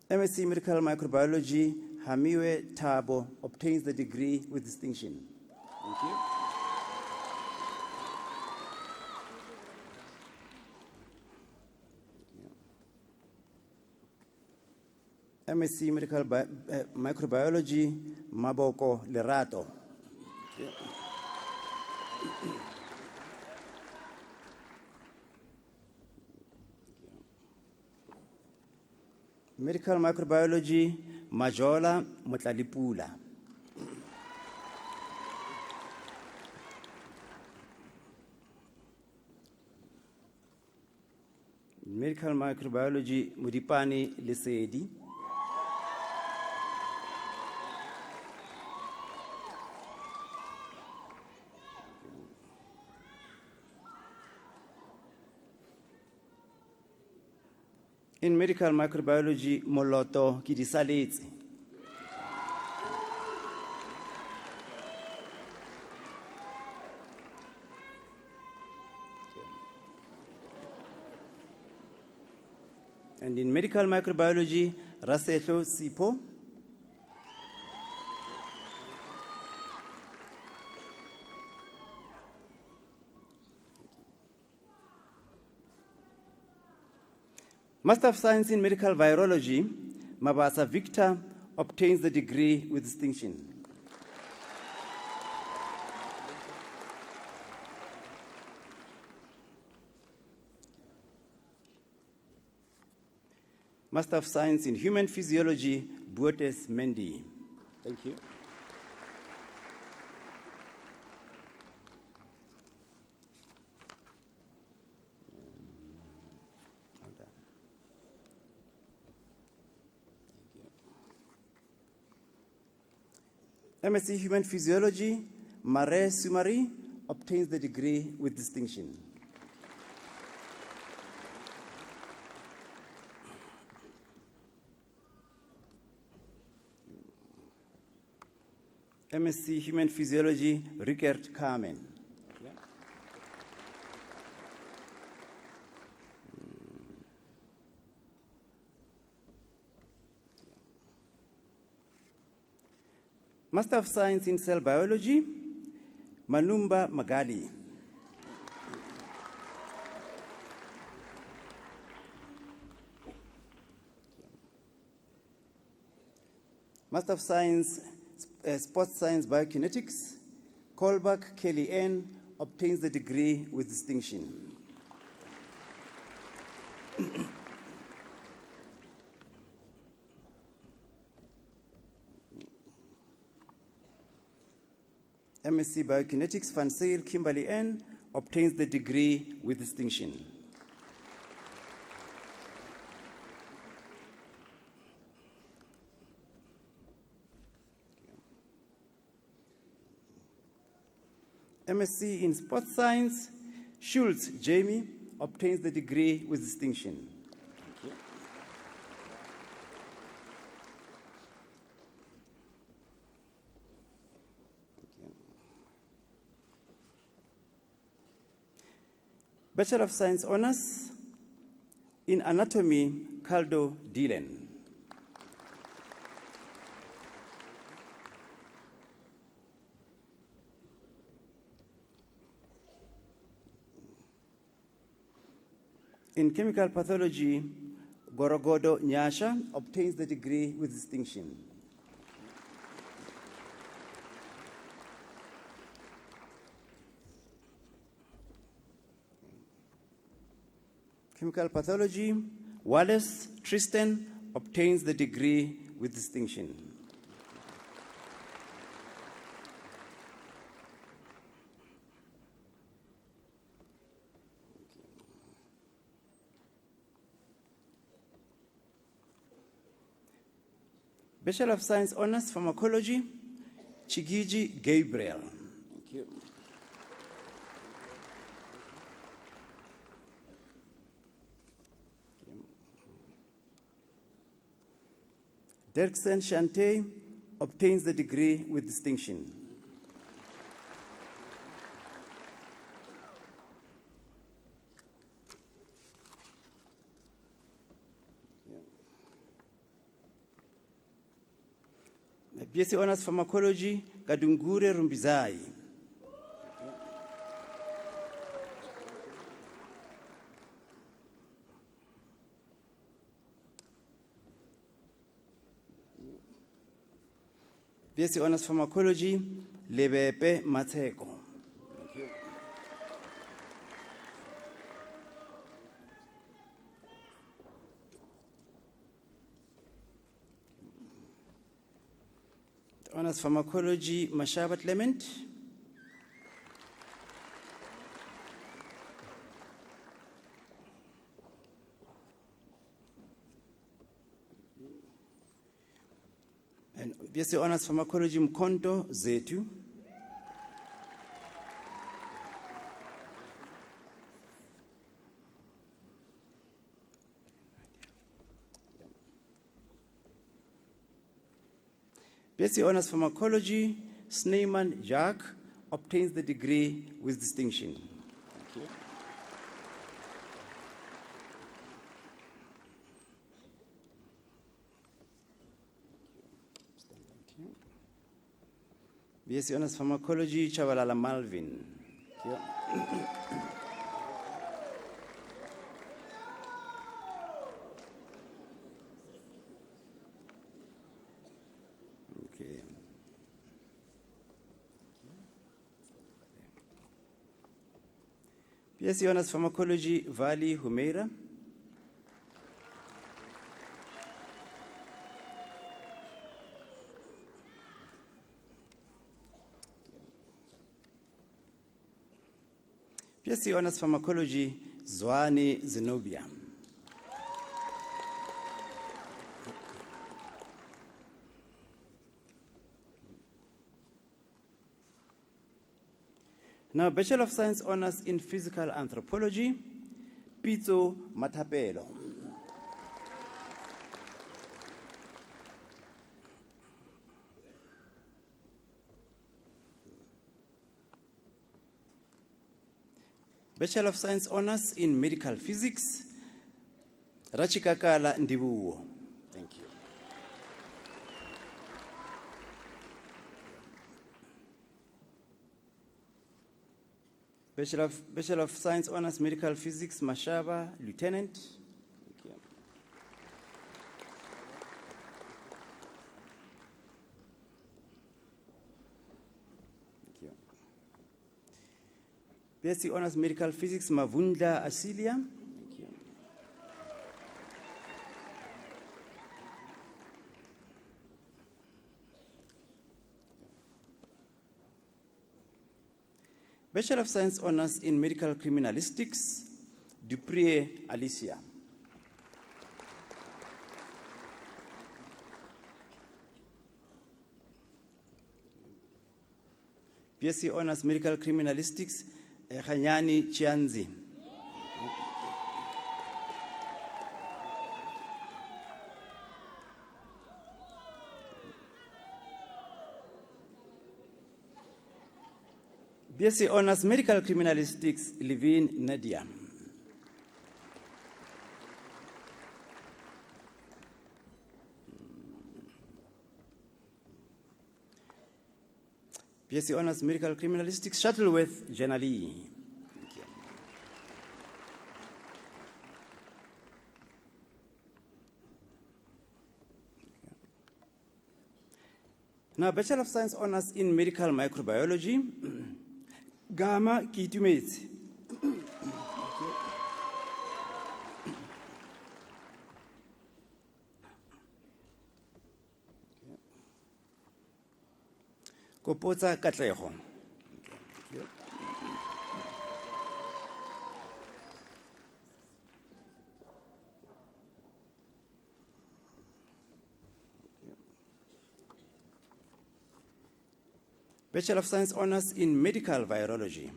MSc Medical Microbiology, Hamiwe Tabo, obtains the degree with distinction. Thank you. MSc Medical Microbiology, Maboko Lerato. Medical Microbiology, Majola Mutlalipula. Medical Microbiology, Mudipani Lesedi. In Medical Microbiology, Moloto Kidisaletse. And in Medical Microbiology, Rasetho Sipo. Master of Science in Medical Virology, Mabasa Victor, obtains the degree with distinction. Master of Science in Human Physiology, Buotes Mendy. Thank you. MSc Human Physiology, Mare Sumari, obtains the degree with distinction. MSc Human Physiology, Rickert Carmen. Master of Science in Cell Biology, Manumba Magali. Master of Science, Sports Science Biokinetics, Kolbach Kelly N. obtains the degree with distinction. MSc Biokinetics, Van Zyl Kimberly N. obtains the degree with distinction. MSc in Sports Science, Schultz Jamie obtains the degree with distinction. Bachelor of Science Honors in Anatomy, Caldo Dylan. In Chemical Pathology, Gorogodo Nyasha obtains the degree with distinction. Chemical Pathology, Wallace Tristan obtains the degree with distinction. Bachelor of Science Honors Pharmacology, Chigiji Gabriel. Thank you. Dirksen Shante obtains the degree with distinction. BSc Honors Pharmacology, Kadungure Rumbizai. BSc Honors Pharmacology, Lebepe Mateko. Honors Pharmacology, Mashabat Clement. And BSc Honors Pharmacology, Mkonto Zetu. BSc Honors Pharmacology, Sneyman Jacques obtains the degree with distinction. Thank you. BSc Honors Pharmacology, Chavalala Malvin. Thank you. BSc Honors Pharmacology, Vali Humeira. BSc Honors Pharmacology, Zwani Zenobia. Now, Bachelor of Science Honors in Physical Anthropology, Pizzo Matapelo. Bachelor of Science Honours in Medical Physics, Rachikakala Ndibuwo. Thank you. Bachelor of Science Honours Medical Physics, Mashaba, Lieutenant. Thank you. Thank you. BSc Honours Medical Physics, Mavunda Asilia. Thank you. Bachelor of Science Honours in Medical Criminalistics, Dupree Alicia. BSc Honours Medical Criminalistics, Khanyani Chianzi. BSc Honours Medical Criminalistics, Levine Nadia. BSc Honours Medical Criminalistics, Shuttleworth Janali. Thank you. Now, Bachelor of Science Honours in Medical Microbiology, Gama Kitumezi. Kopotsa Katlego. Bachelor of Science Honours in Medical Virology,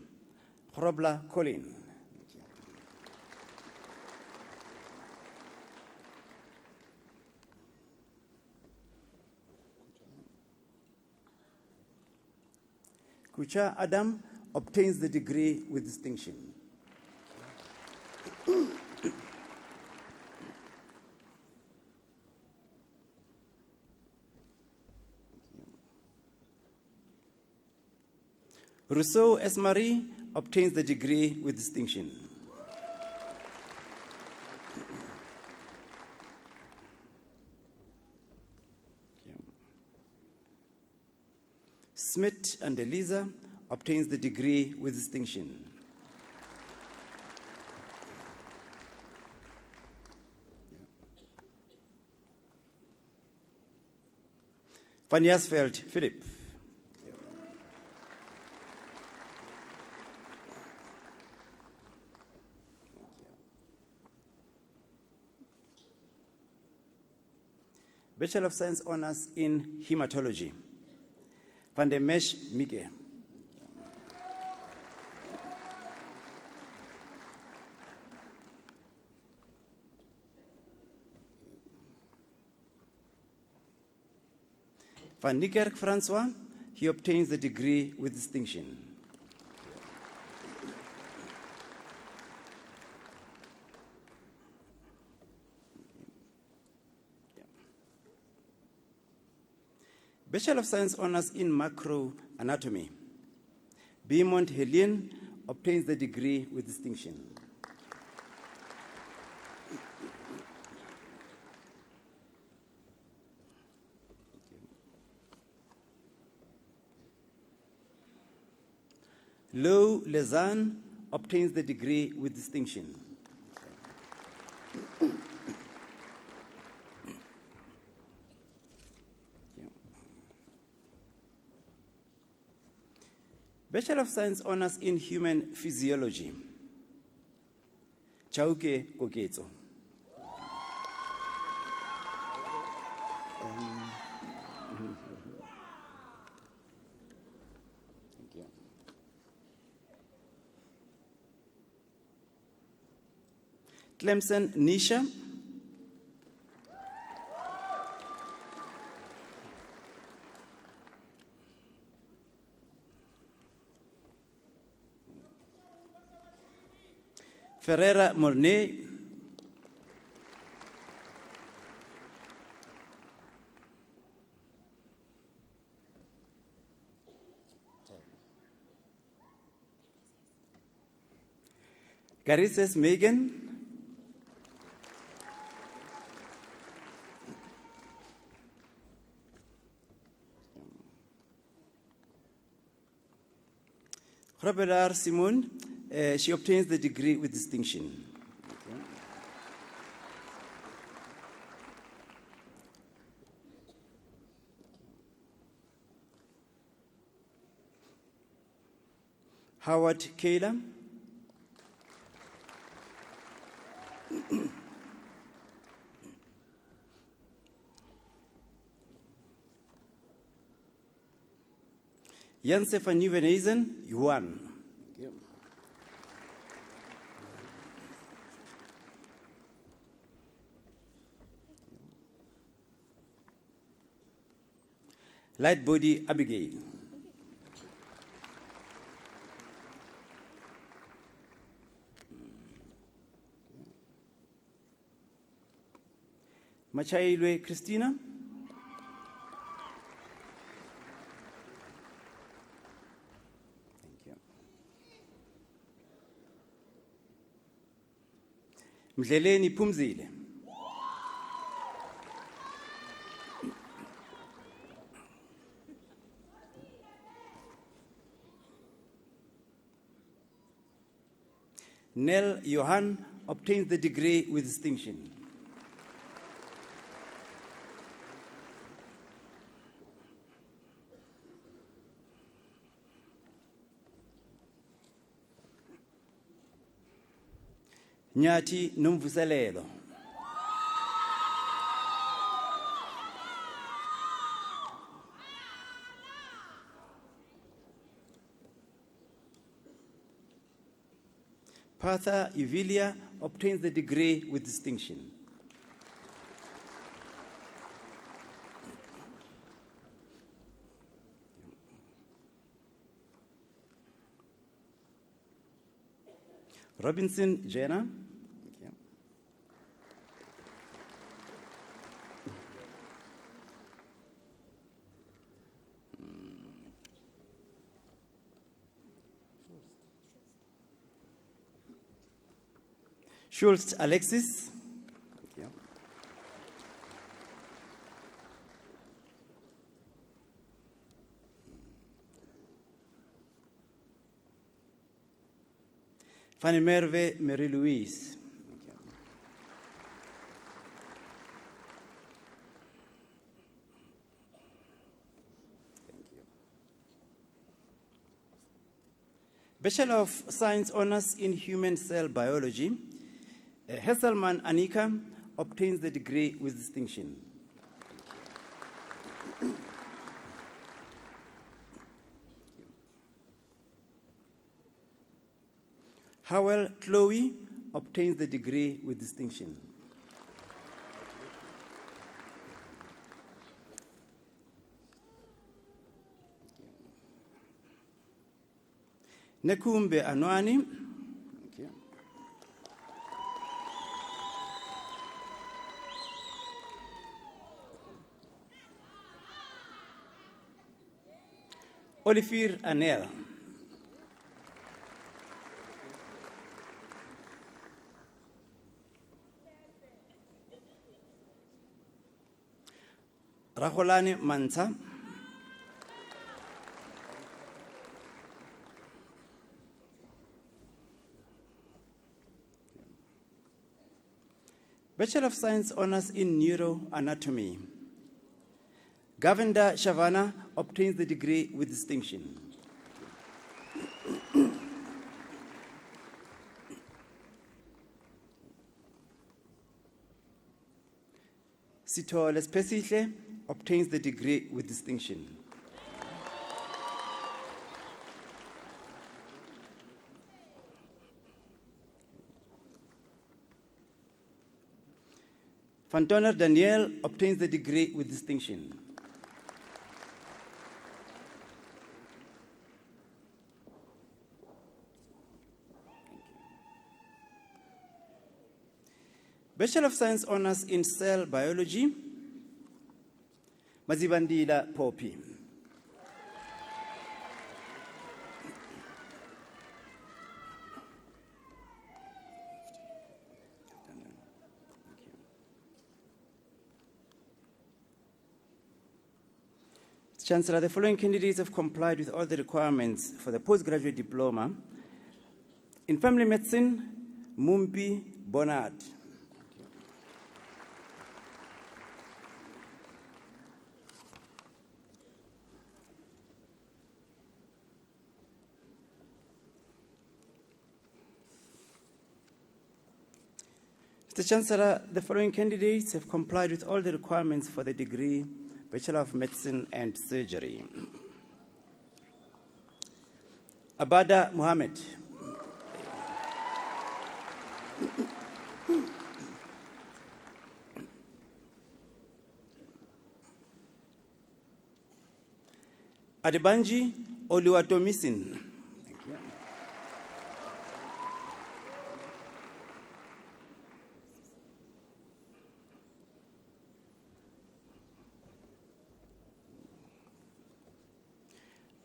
Robla Colin. Kucha Adam obtains the degree with distinction. Rousseau Esmarie obtains the degree with distinction. Smith and Eliza obtains the degree with distinction. Van Jaarsveld Philip. Bachelor of Science Honours in Hematology, Van der Mesh Mike. Van Niekerk Francois, he obtains the degree with distinction. Bachelor of Science Honours in Macroanatomy, Beaumont Helene obtains the degree with distinction. Lou Lezan obtains the degree with distinction. Bachelor of Science Honours in Human Physiology, Chauke Koketso. Thank you. Clemson Nisha. Ferreira Mornay. Garises Megan. Robelar Simon, she obtains the degree with distinction. Howard Kayla. Janse van Nieuwenhuizen, Juan. Light Body Abigail. Machailwe Christina. Thank you. Mdleleni Phumzile. Nell Johan obtains the degree with distinction. Nyati Nomvuselelo. Partha Uvilia obtains the degree with distinction. Robinson Jenna. Schultz Alexis. Fanny Merve Marie-Louise. Bachelor of Science Honors in Human Cell Biology, Hesselman Anika obtains the degree with distinction. Howell Chloe obtains the degree with distinction. Nekumbe Anwani. Olivier Anel. Raholani Manta. Bachelor of Science Honors in Neuroanatomy. Govender Shavana obtains the degree with distinction. Sito Lespesihle obtains the degree with distinction. Fantoner Daniel obtains the degree with distinction. Bachelor of Science Honours in Cell Biology, Mazibandila Poppy. Chancellor, the following candidates have complied with all the requirements for the postgraduate diploma. In family medicine, Mumpi Bonard. Mr. Chancellor, the following candidates have complied with all the requirements for the degree Bachelor of Medicine and Surgery. Abada Mohammed. Adebanji Oluwatomisin.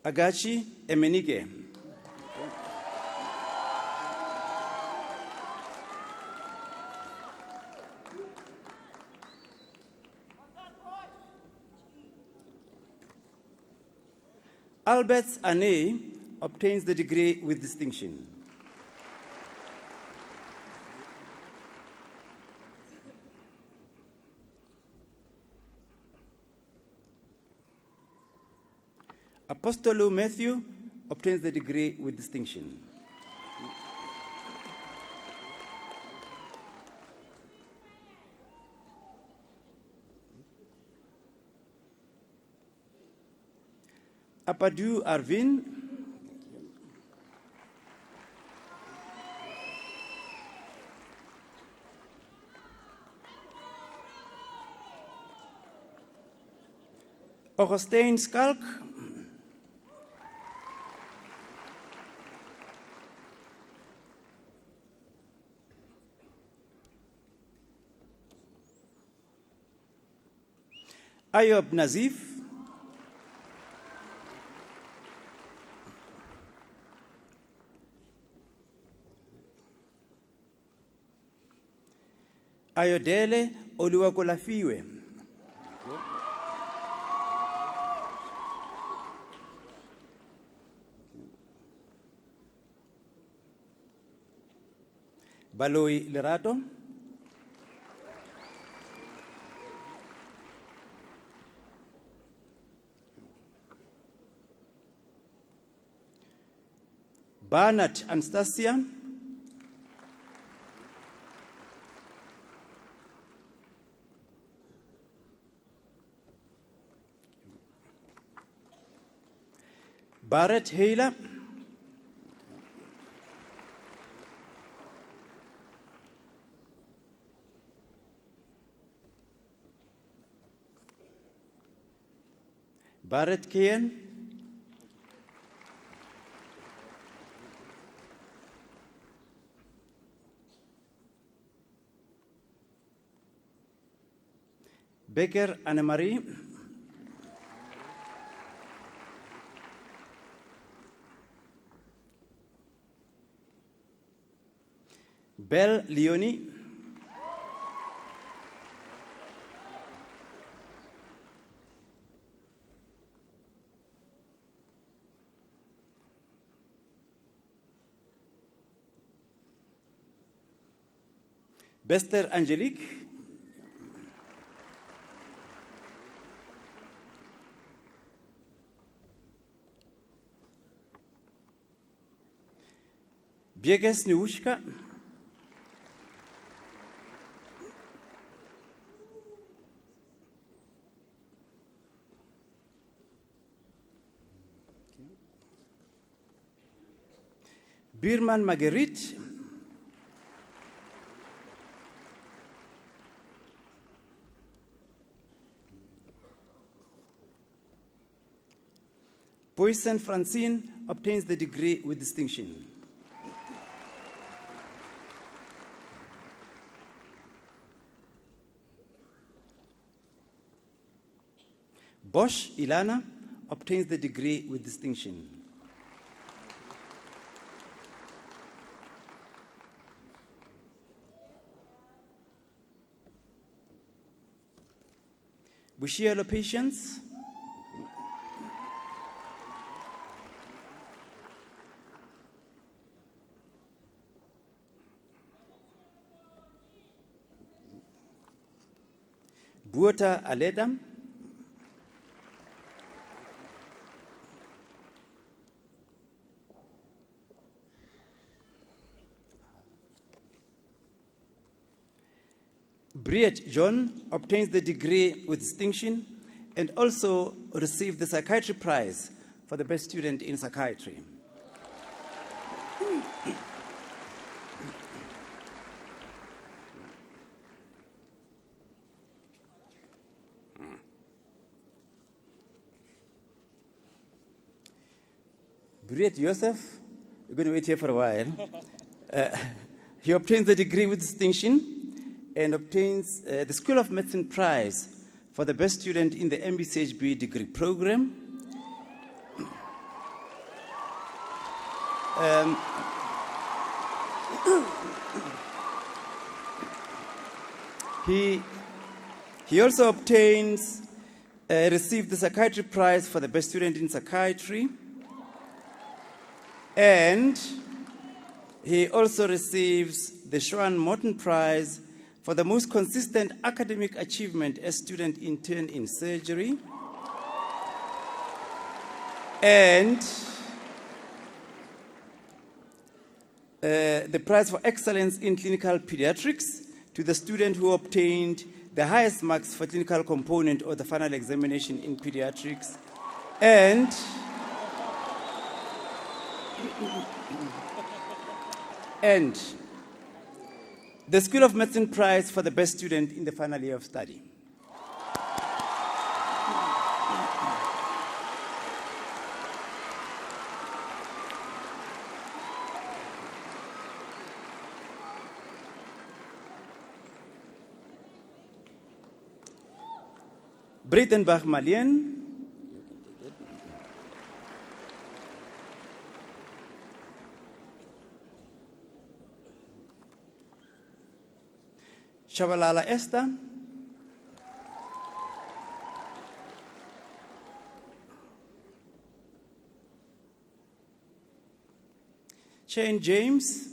Agachi Emenike. Albert Ane obtains the degree with distinction. Apostolo Matthew obtains the degree with distinction. Apadu Arvin. Augustine Skalk. Ayob Nazif. Ayodele Oluwakolafiwe. Baloi Lerato. Barnett Anastasia. Barrett Hayla. Barrett Kian. Becker Annemarie. Belle Leonie. Bester Angelique. Bieges Niushka. Birman Marguerite. Poisson Francine obtains the degree with distinction. Bosch Ilana obtains the degree with distinction. Bushielo Patience. Buota Aleda. Briet John obtains the degree with distinction and also received the Psychiatry Prize for the best student in psychiatry. Briet Joseph, we're going to wait here for a while. He obtains the degree with distinction and obtains the School of Medicine Prize for the best student in the MBCHB degree program. He also obtains, received the Psychiatry Prize for the best student in psychiatry. And he also receives the Sean Morton Prize for the most consistent academic achievement as student intern in surgery. And the prize for excellence in clinical pediatrics to the student who obtained the highest marks for clinical component of the final examination in pediatrics. And the School of Medicine Prize for the best student in the final year of study. Breitenbach Malien. Shabalala Esther. Shane James.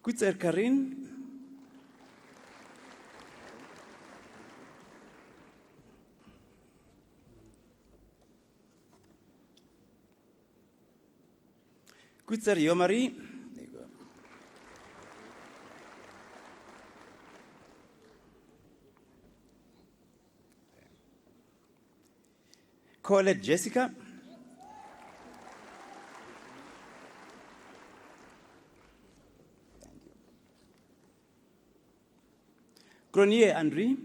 Kutzer Karin. Kutzer Yomari. There you go. Colette Jessica. Grenier Henri.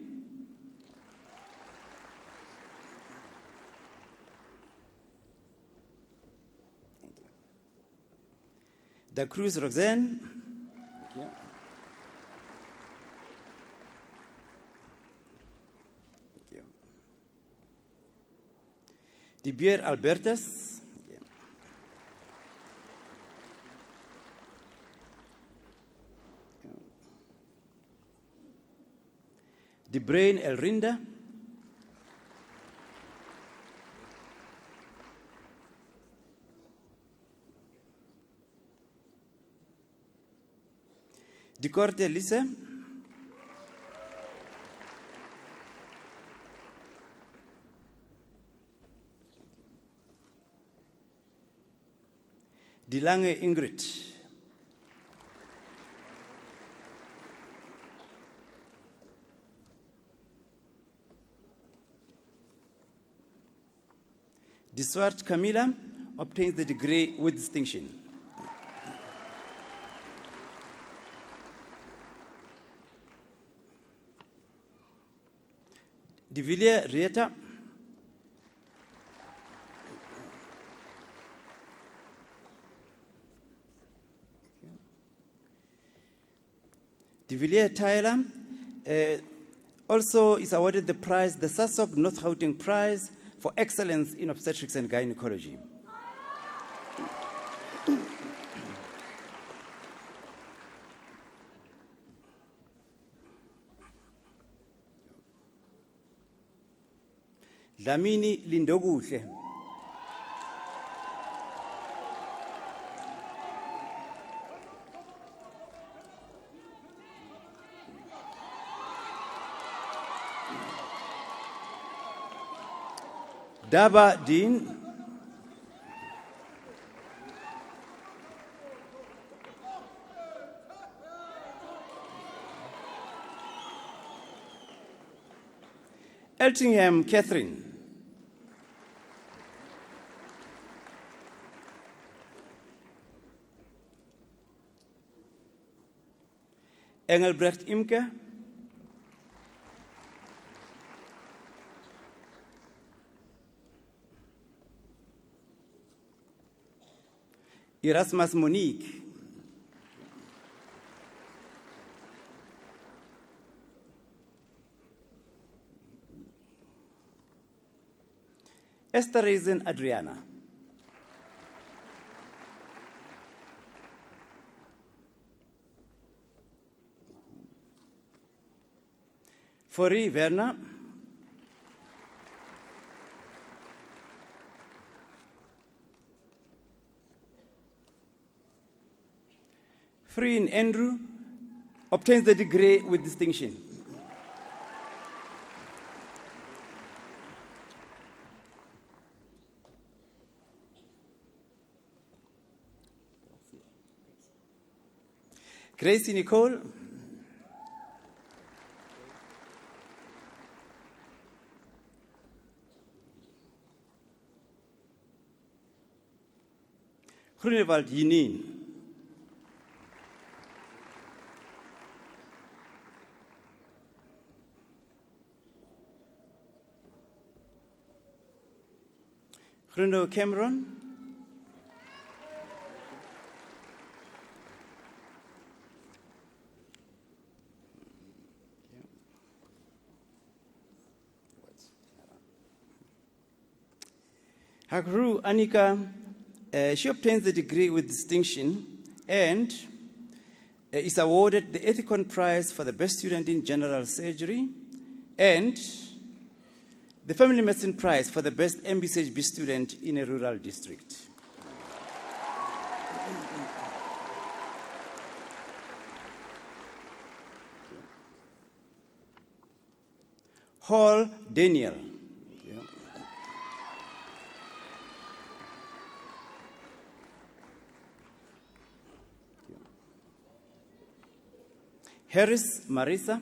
Da Cruz Roxanne. Thank you. Thank you. De Beer Albertus. Thank you. De Brain Elrinda. De Corte Lisa. De Lange Ingrid. De Swart Camilla obtains the degree with distinction. De Villiers Rieta. De Villiers Tyler also is awarded the prize, the SASOC North Gauteng Prize for Excellence in Obstetrics and Gynecology. Dlamini Lindokuhle. Daba Dean. Eltingham Catherine. Engelbrecht Imke. Erasmus Monique. Esther Reason Adriana. Fori Werner. Freen Andrew obtains the degree with distinction. Gracie Nicole. Grunewald Yinin. Bruno Cameron. Hagru Anika, she obtains the degree with distinction and is awarded the Ethicon Prize for the Best Student in General Surgery and the Family Medicine Prize for the Best MBCHB Student in a Rural District. Hall Daniel. Harris Marisa.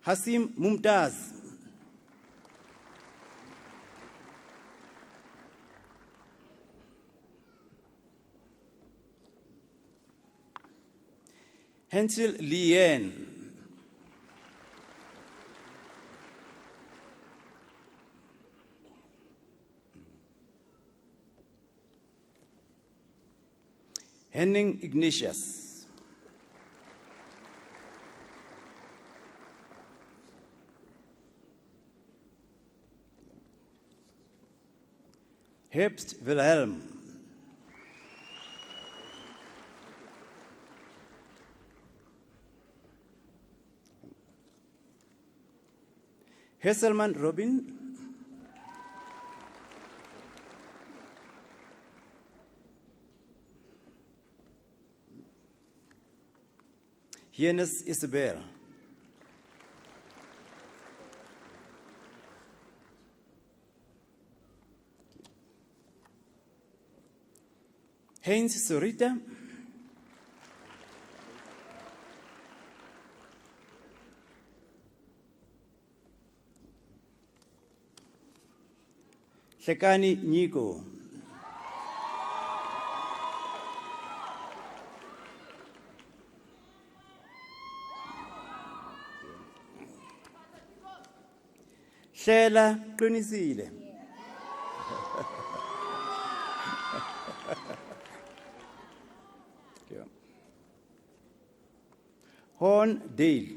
Hasim Mumtaz. Hensel Lien. Henning Ignatius. Herbst Wilhelm. Hesselman Robin. Hienes Isabel. Heinz Sorita. Shekani Nico. Shela Kunisile. Yeah. Horn Dale.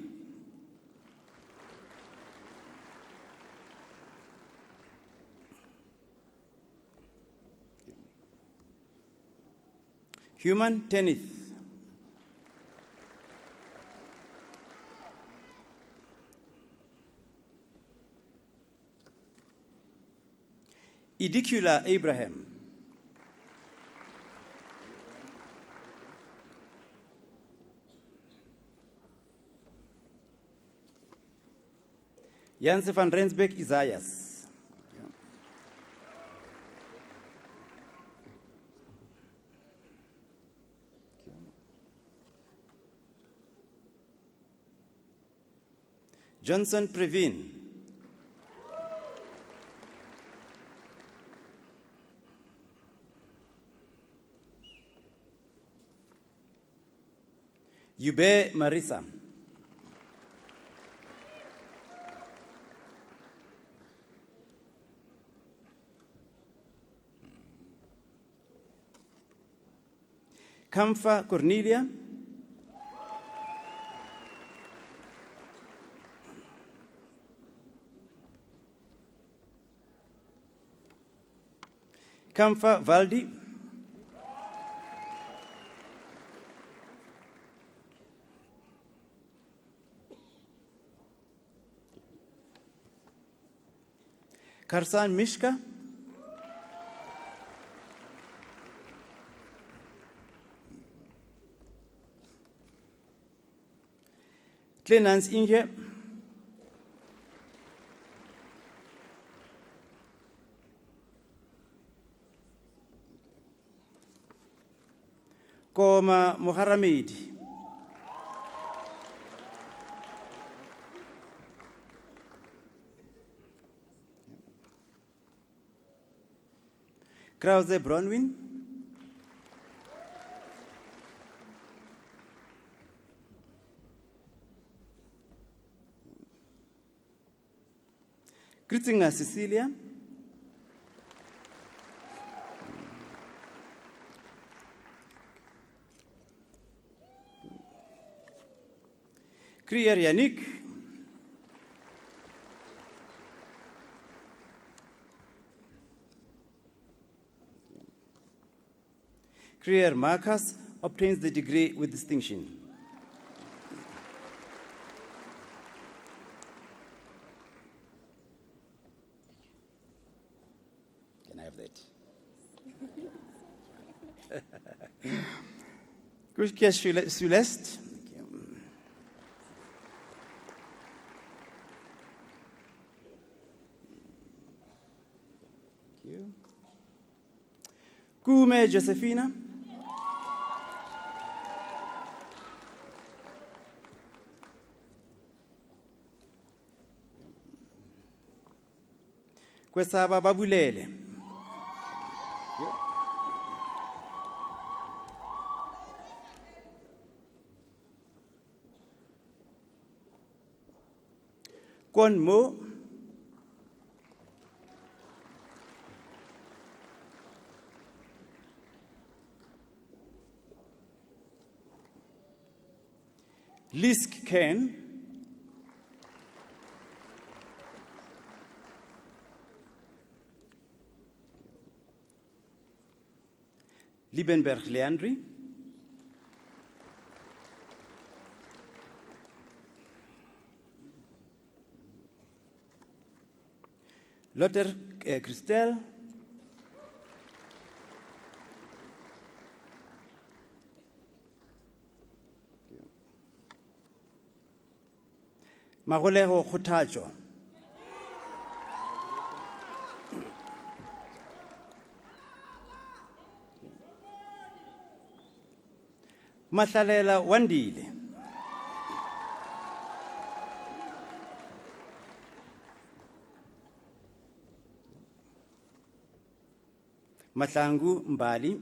Human Tenith. Idicula Abraham. Janse van Rensbeck Isaias. Johnson Previn. Yube Marisa. Kamfa Cornelia. Kamfa Valdi. Karsan Mishka. Clemens Inge. Koma Moharamedi. Krause Bronwyn. Kritzinger Cecilia. Krier Yannick. Krier Marcus obtains the degree with distinction. Can I have that? Kushkia Sulest. Kume Josephina. Kwesaba Babulele. Konmo. Lisk Ken. Liebenberg Leandri. Lotter Christelle. Magolego Khutajo. Mathalela Wandile. Matlangu Mbali.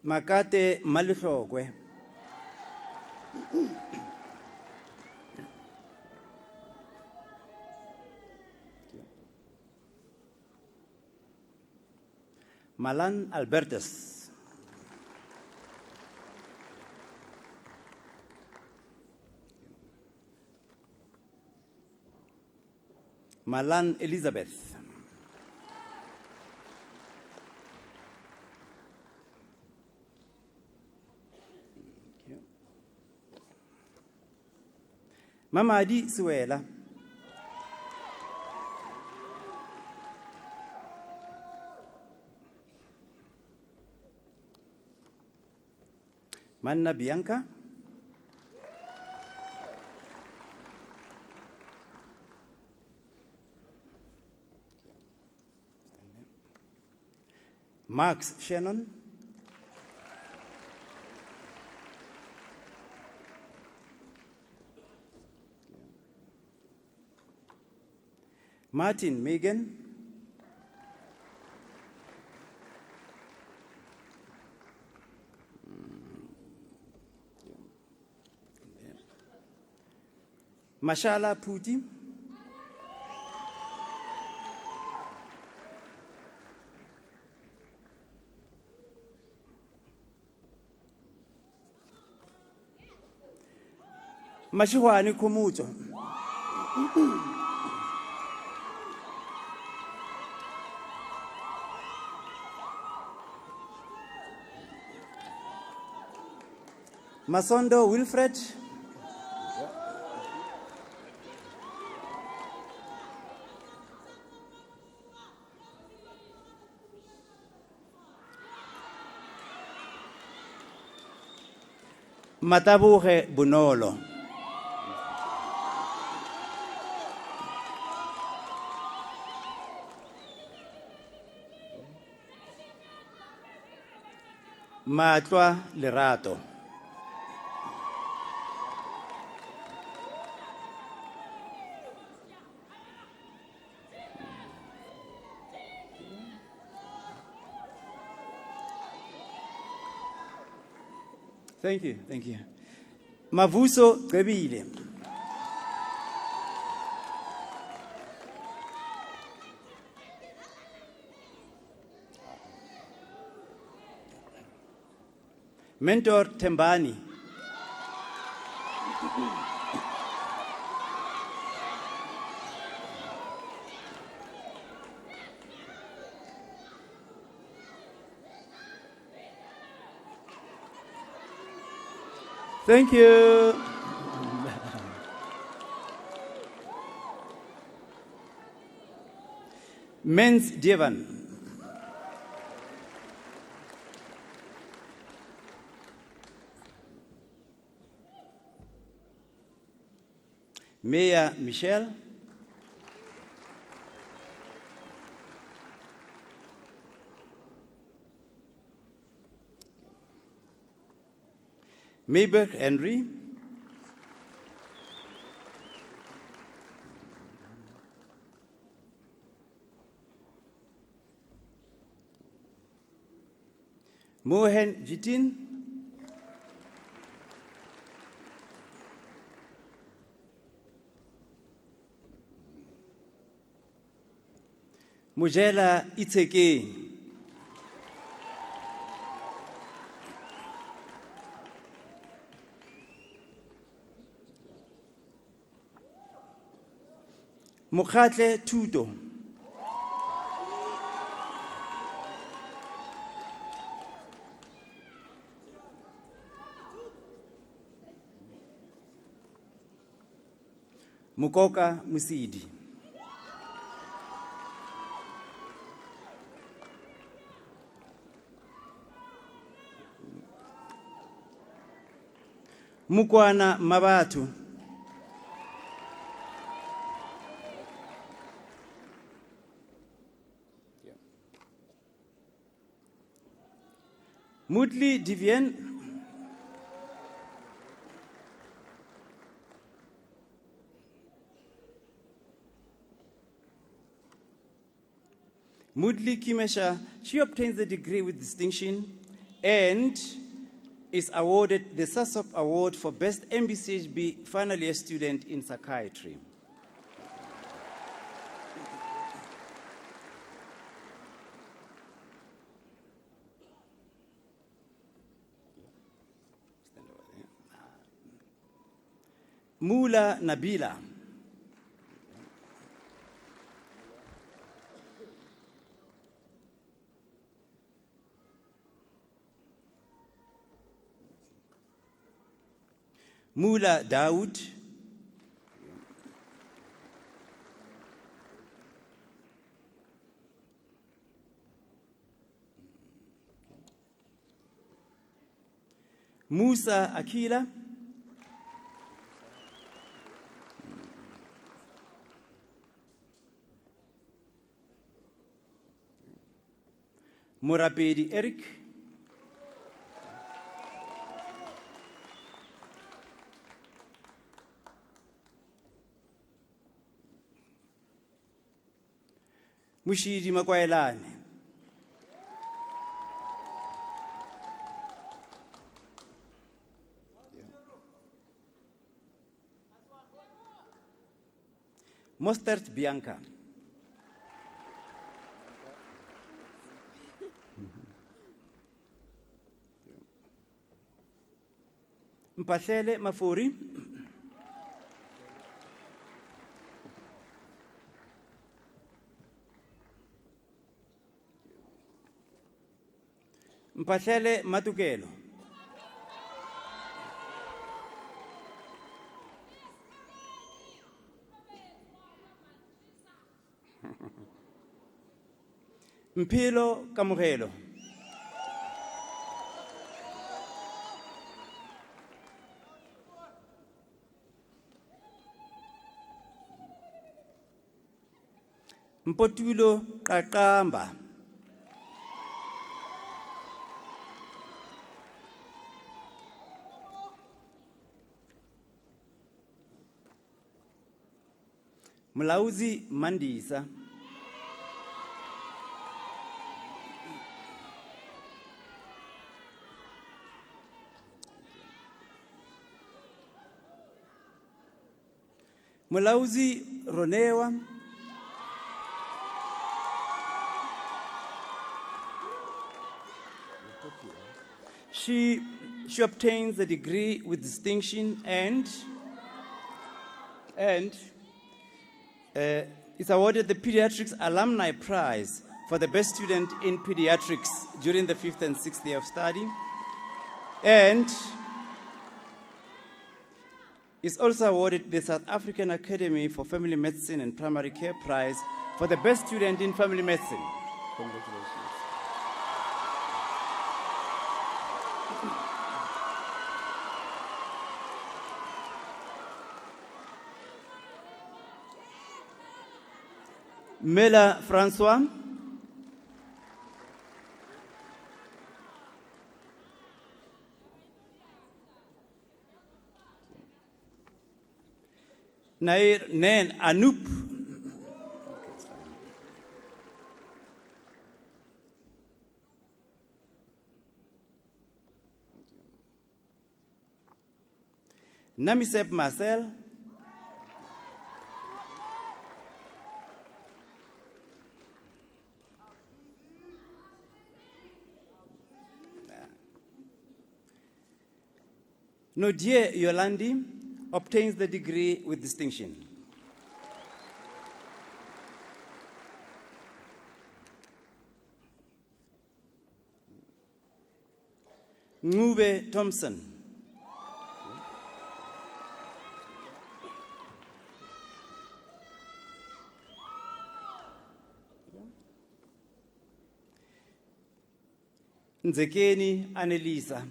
Makate Malifogwe. Malan Albertus. Malan Elizabeth. Mamadi Suela. Manna Bianca. Max Shannon. Martin Megan. Mashala Puti. Mashiwani Kumuto. Masondo Wilfred. Matabuhe Bunolo. Matlwa Lerato. Thank you, thank you. Mavuso Gabile. Mentor Tembani. Thank you. Men's Devan. Mayor Michelle. Mayberg Henry. Mohan Jitin. Mujela Iteke. Mokhatle Tuto. Mukoka Musidi. Mukwana Mabatu. Mudli Divien. Mudli Kimesha, she obtains the degree with distinction and is awarded the SASOP Award for Best MBCHB Final Year Student in Psychiatry. Mula Nabila. Mula Daoud. Musa Akila. Morapedi Eric. Mushidi Makwaelane. Mostert Bianca. Mpahlele Mafuri. Mpahlele Matukelo. Mpilo Kamugelo. Mpotulo Kakamba. Mlauzi Mandisa. Mlauzi Ronewa. She obtains a degree with distinction and is awarded the Pediatrics Alumni Prize for the best student in pediatrics during the 5th and 6th year of study, and is also awarded the South African Academy for Family Medicine and Primary Care Prize for the best student in family medicine. Congratulations. Mela Francois. Nair Nen Anup. Namisep Marcel. Nodie Yolandi obtains the degree with distinction. Ngube Thompson. Nzekeni Annelisa.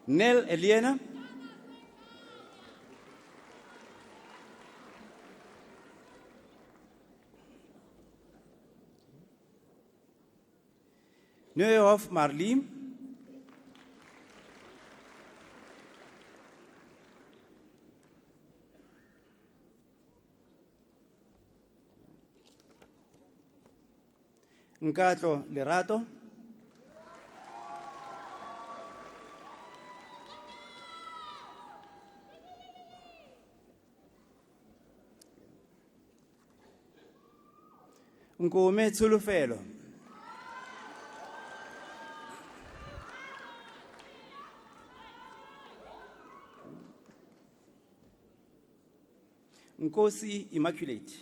Nell Eliana. Neuhoff Marlie. Nkatlo Lerato. Nkome Tsulufelo. Nkosi Immaculate.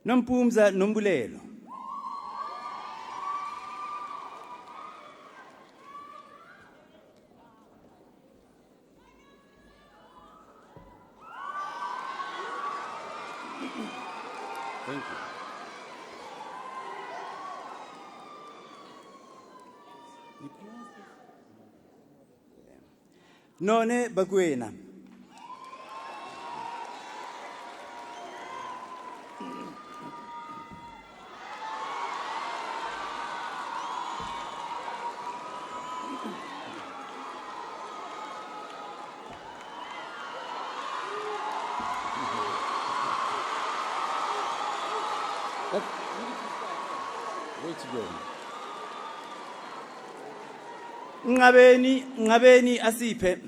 Nompumza Nombulelo. Thank you. None Bakwena. Way to go. Ngabeni Asiphe.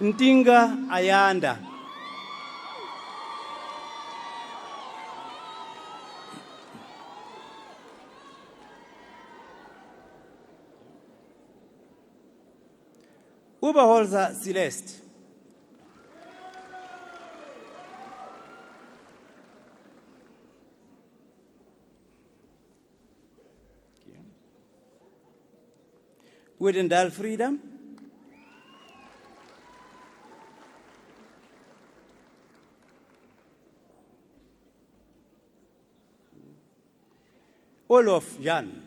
Ntinga Ayanda. Uberholzer Celeste. Widendal Frida. Olof Jan.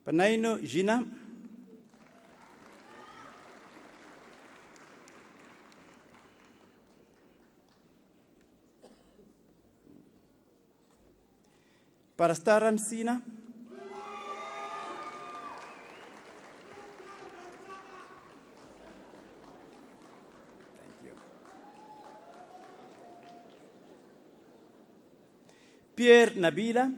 Panaino Gina. Parastaran Sina. Pierre Nabila.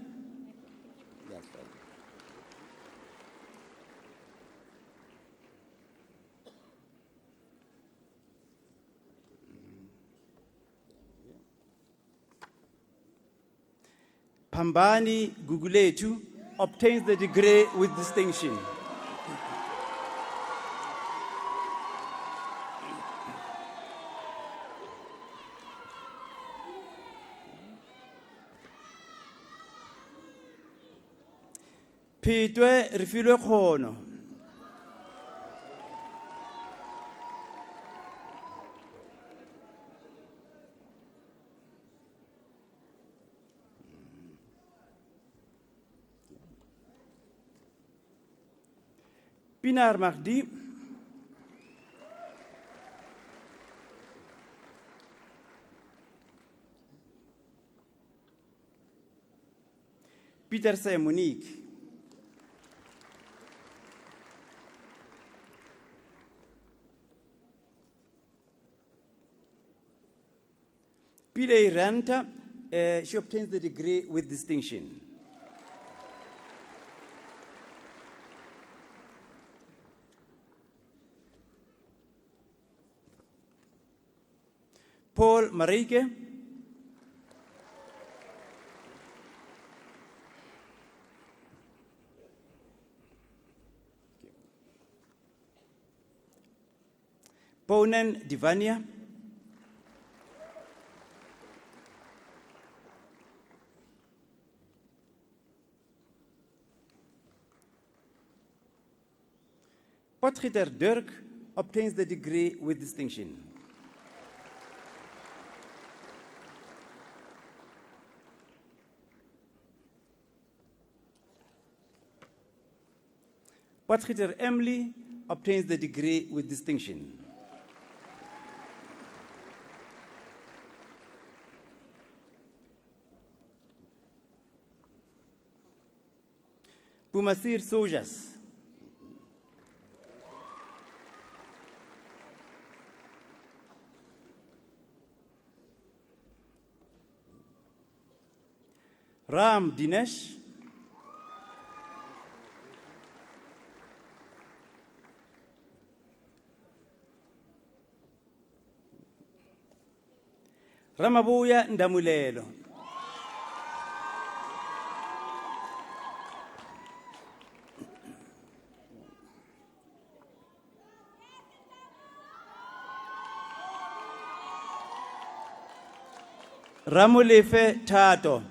Pambani Guguletu obtains the degree with distinction. Pitwe Rifilwe Khono. Pinar Mahdi. Peter Say Monique. Pile Ranta, she obtains the degree with distinction. Paul Marike. Ponen Divania. Potgieter Dirk obtains the degree with distinction. Potgieter Emily obtains the degree with distinction. Pumasir soldiers. Ram Dinesh. Ramabuya Ndamulelo. Ramulefe Tato.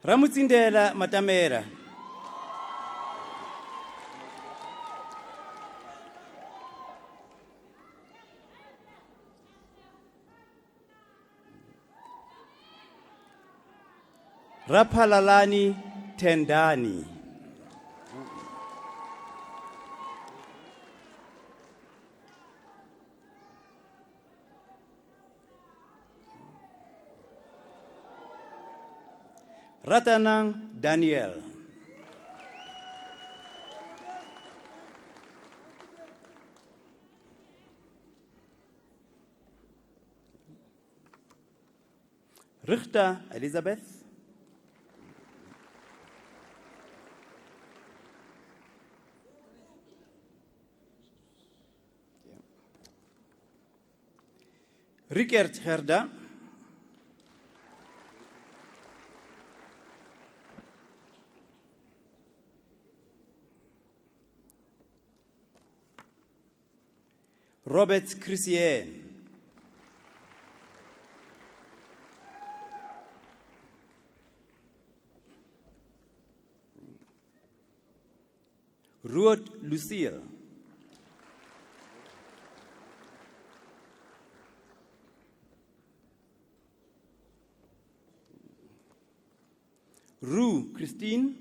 Ramutsindela Matamera. Rapalalani Tendani. Ratanang Daniel. Richter Elizabeth. Rickert Herda. Robert Christian. Ruth Lucille. Rue Christine.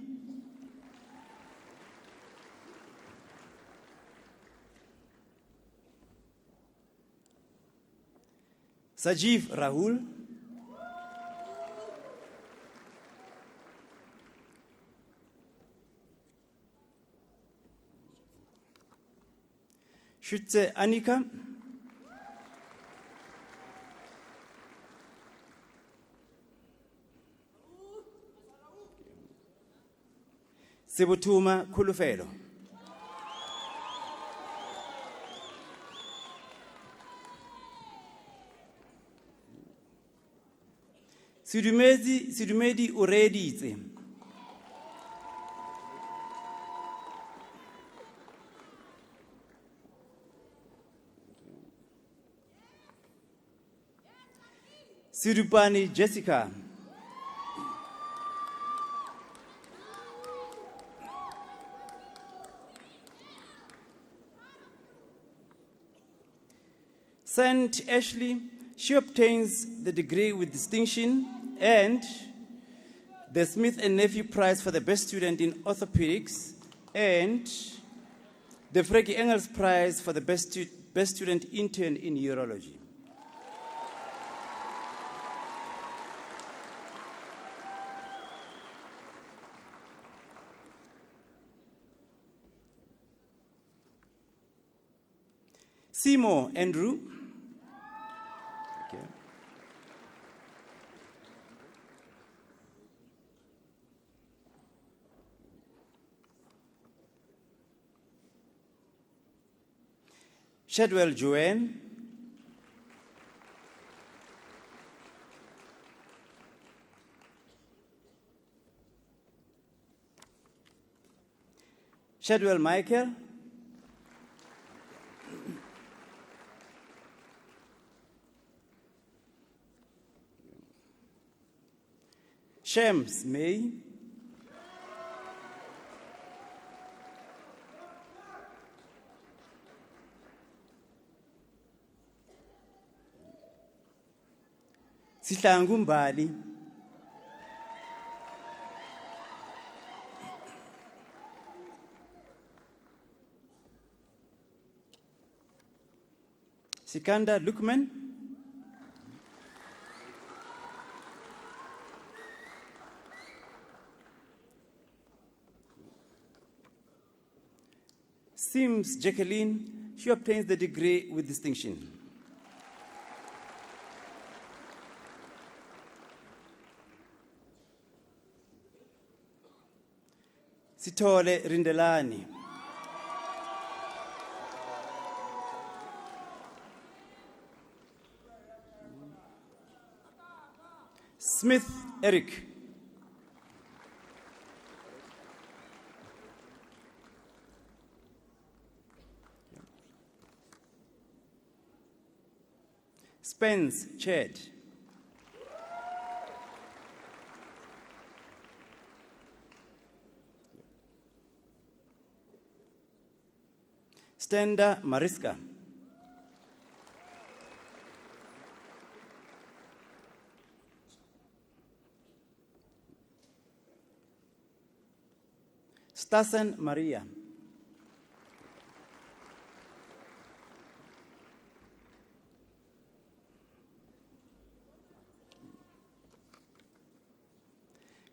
Sajiv Rahul. Schütze Annika. Sebutuma Kulufelo. Sidumedi Ureditse. Sidupani Jessica. Saint Ashley, she obtains the degree with distinction and the Smith and Nephew Prize for the Best Student in Orthopedics and the Frankie Engels Prize for the Best Student Intern in Urology. Seymour Andrew. Okay. Shadwell Joanne. Shadwell Michael. Shams May. Sihlangu Mbali, Sikanda Lukman, Sims Jacqueline, she obtains the degree with distinction. Sithole Rindelani, Smith Eric, Spence Chad, Stenda Mariska, Stassen Maria,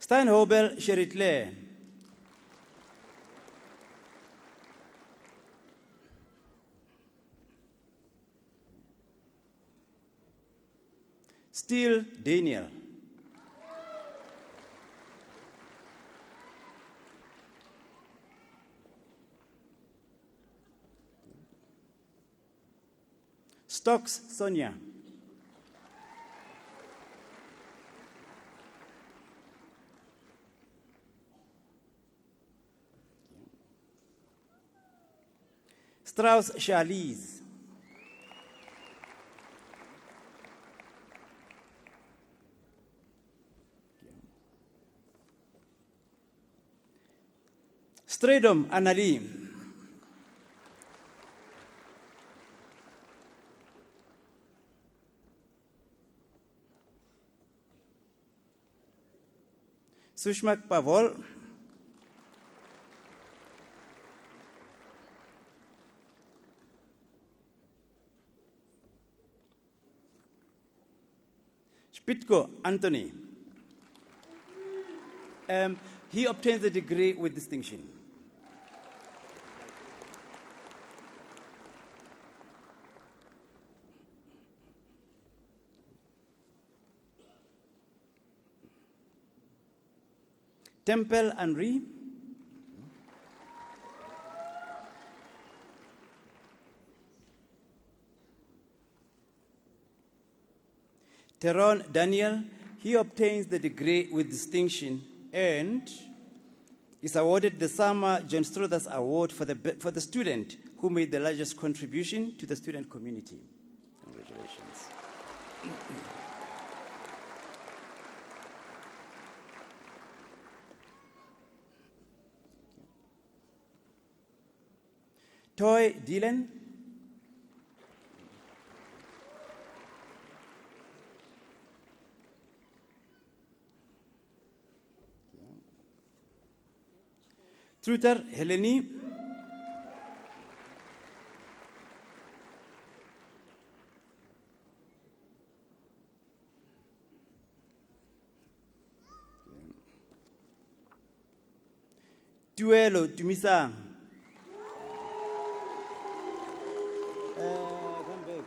Steinhobel Sheritle, Steele Daniel, Stokes Sonia, Strauss Charlize, Stradom Annalie, Sushmak Pavol, Spitko Anthony. He obtains the degree with distinction. Temple Henry, Teron Daniel, he obtains the degree with distinction and is awarded the Summer John Struthers Award for the student who made the largest contribution to the student community. Congratulations. Toy Dylan, Truter Heleni, Tuelo Tumisang, come back.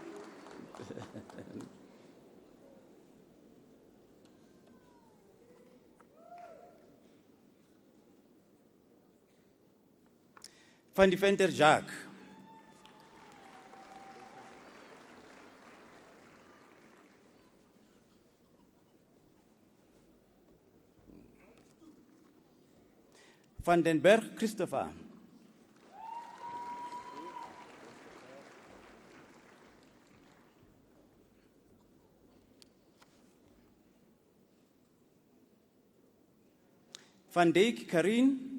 Van Deventer Jacques, Van den Berg Christopher, Van Dijk Karin,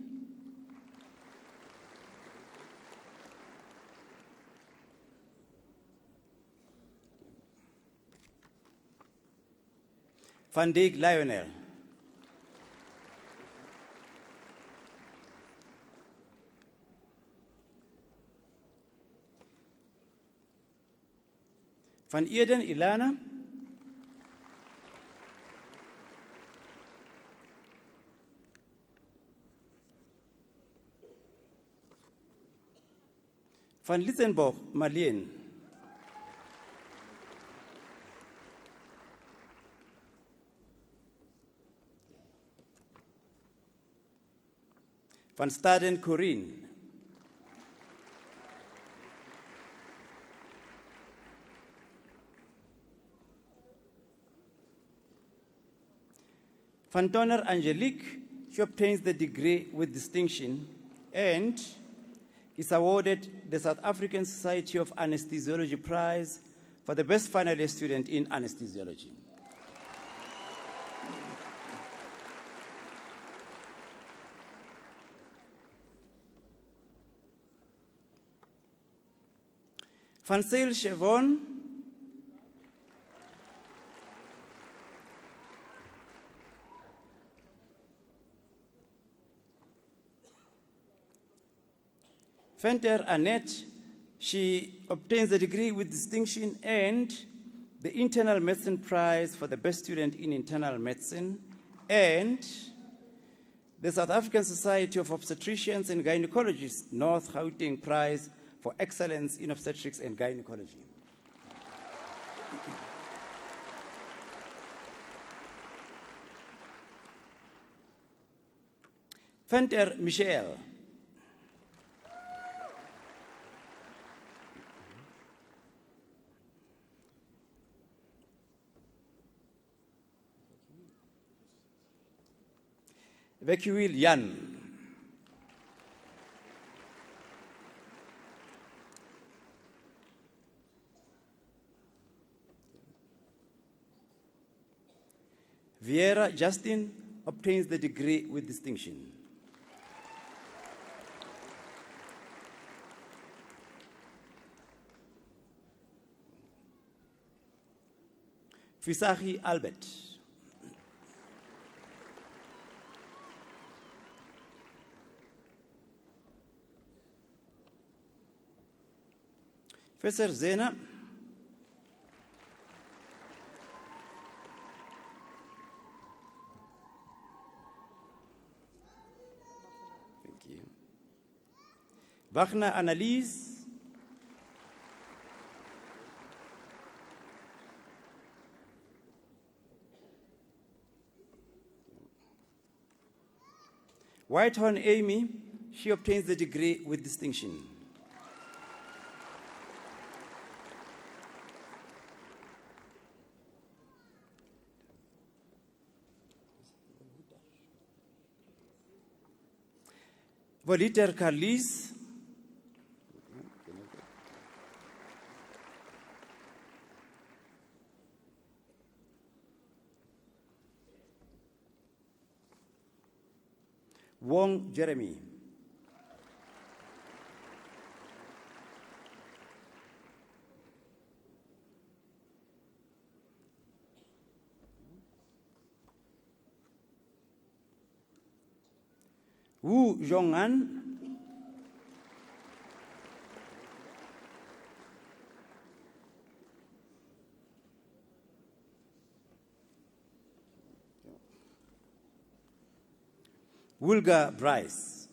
Van Dijk Lionel. Van Eden Ilana. Van Litzenborg Marlene. Van Staden Corinne. Van Donner Angelique, she obtains the degree with distinction and is awarded the South African Society of Anesthesiology Prize for the best final year student in anesthesiology. Van Sale Chevon. Fenter Annette, she obtains a degree with distinction and the Internal Medicine Prize for the best student in internal medicine and the South African Society of Obstetricians and Gynecologists North Gauteng Prize for excellence in obstetrics and gynecology. Fenter Michelle. Vekiwil Jan. Vieira Justin obtains the degree with distinction. Fisahi Albert. Professor Zena. Thank you. Wagner Annelies. Whitehorn Amy, she obtains the degree with distinction. Voliter Carlis. Wong Jeremy. Wu Zhong'an. Wulga Bryce.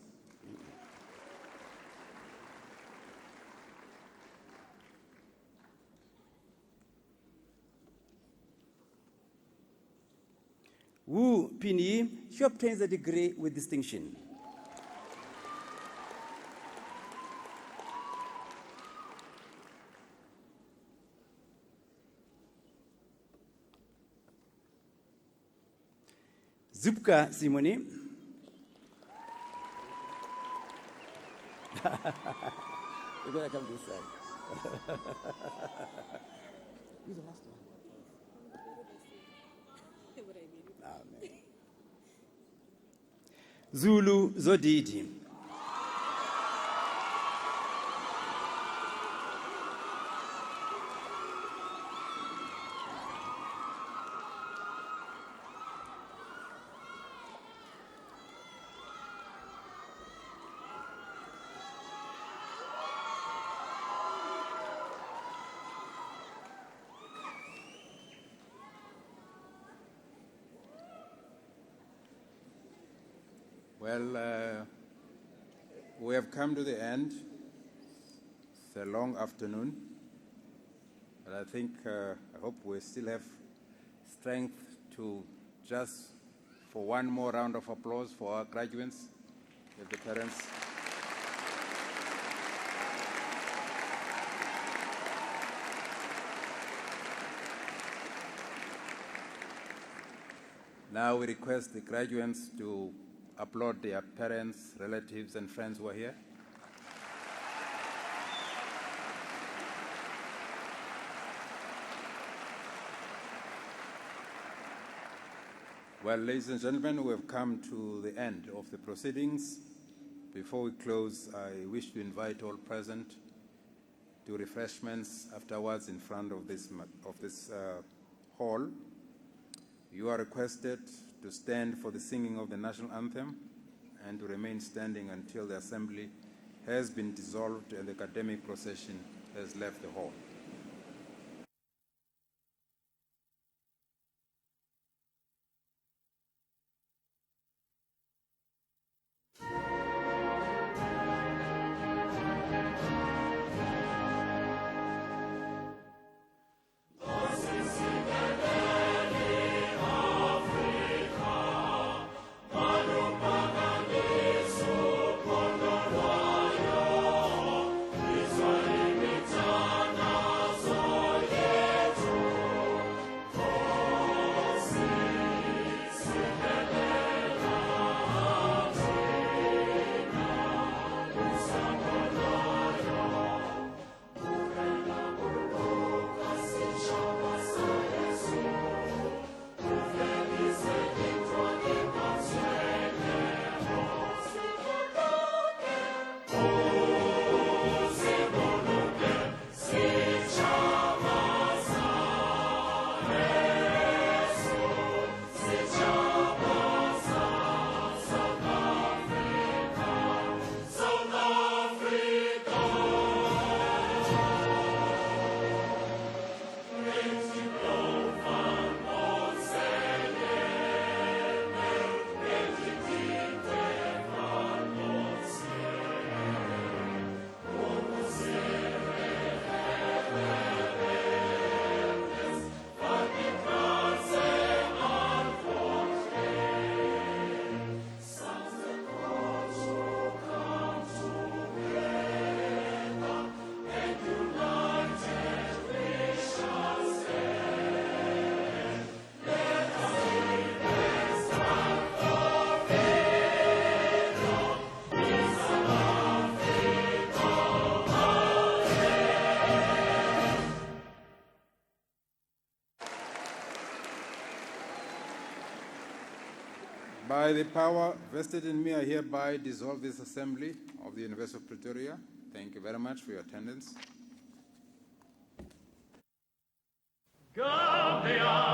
Wu Pinyi, she obtains a degree with distinction. Zupka Simoni. You're going to come this side. You're the last one. Amen. Zulu Zodidi. Well, we have come to the end. It's a long afternoon, but I think, I hope we still have strength to just for one more round of applause for our graduates, with the parents. Now we request the graduates to applaud their parents, relatives, and friends who are here. Well, ladies and gentlemen, we have come to the end of the proceedings. Before we close, I wish to invite all present to refreshments afterwards in front of this hall. You are requested to stand for the singing of the national anthem and to remain standing until the assembly has been dissolved and the academic procession has left the hall. By the power vested in me, I hereby dissolve this assembly of the University of Pretoria. Thank you very much for your attendance. Gambia!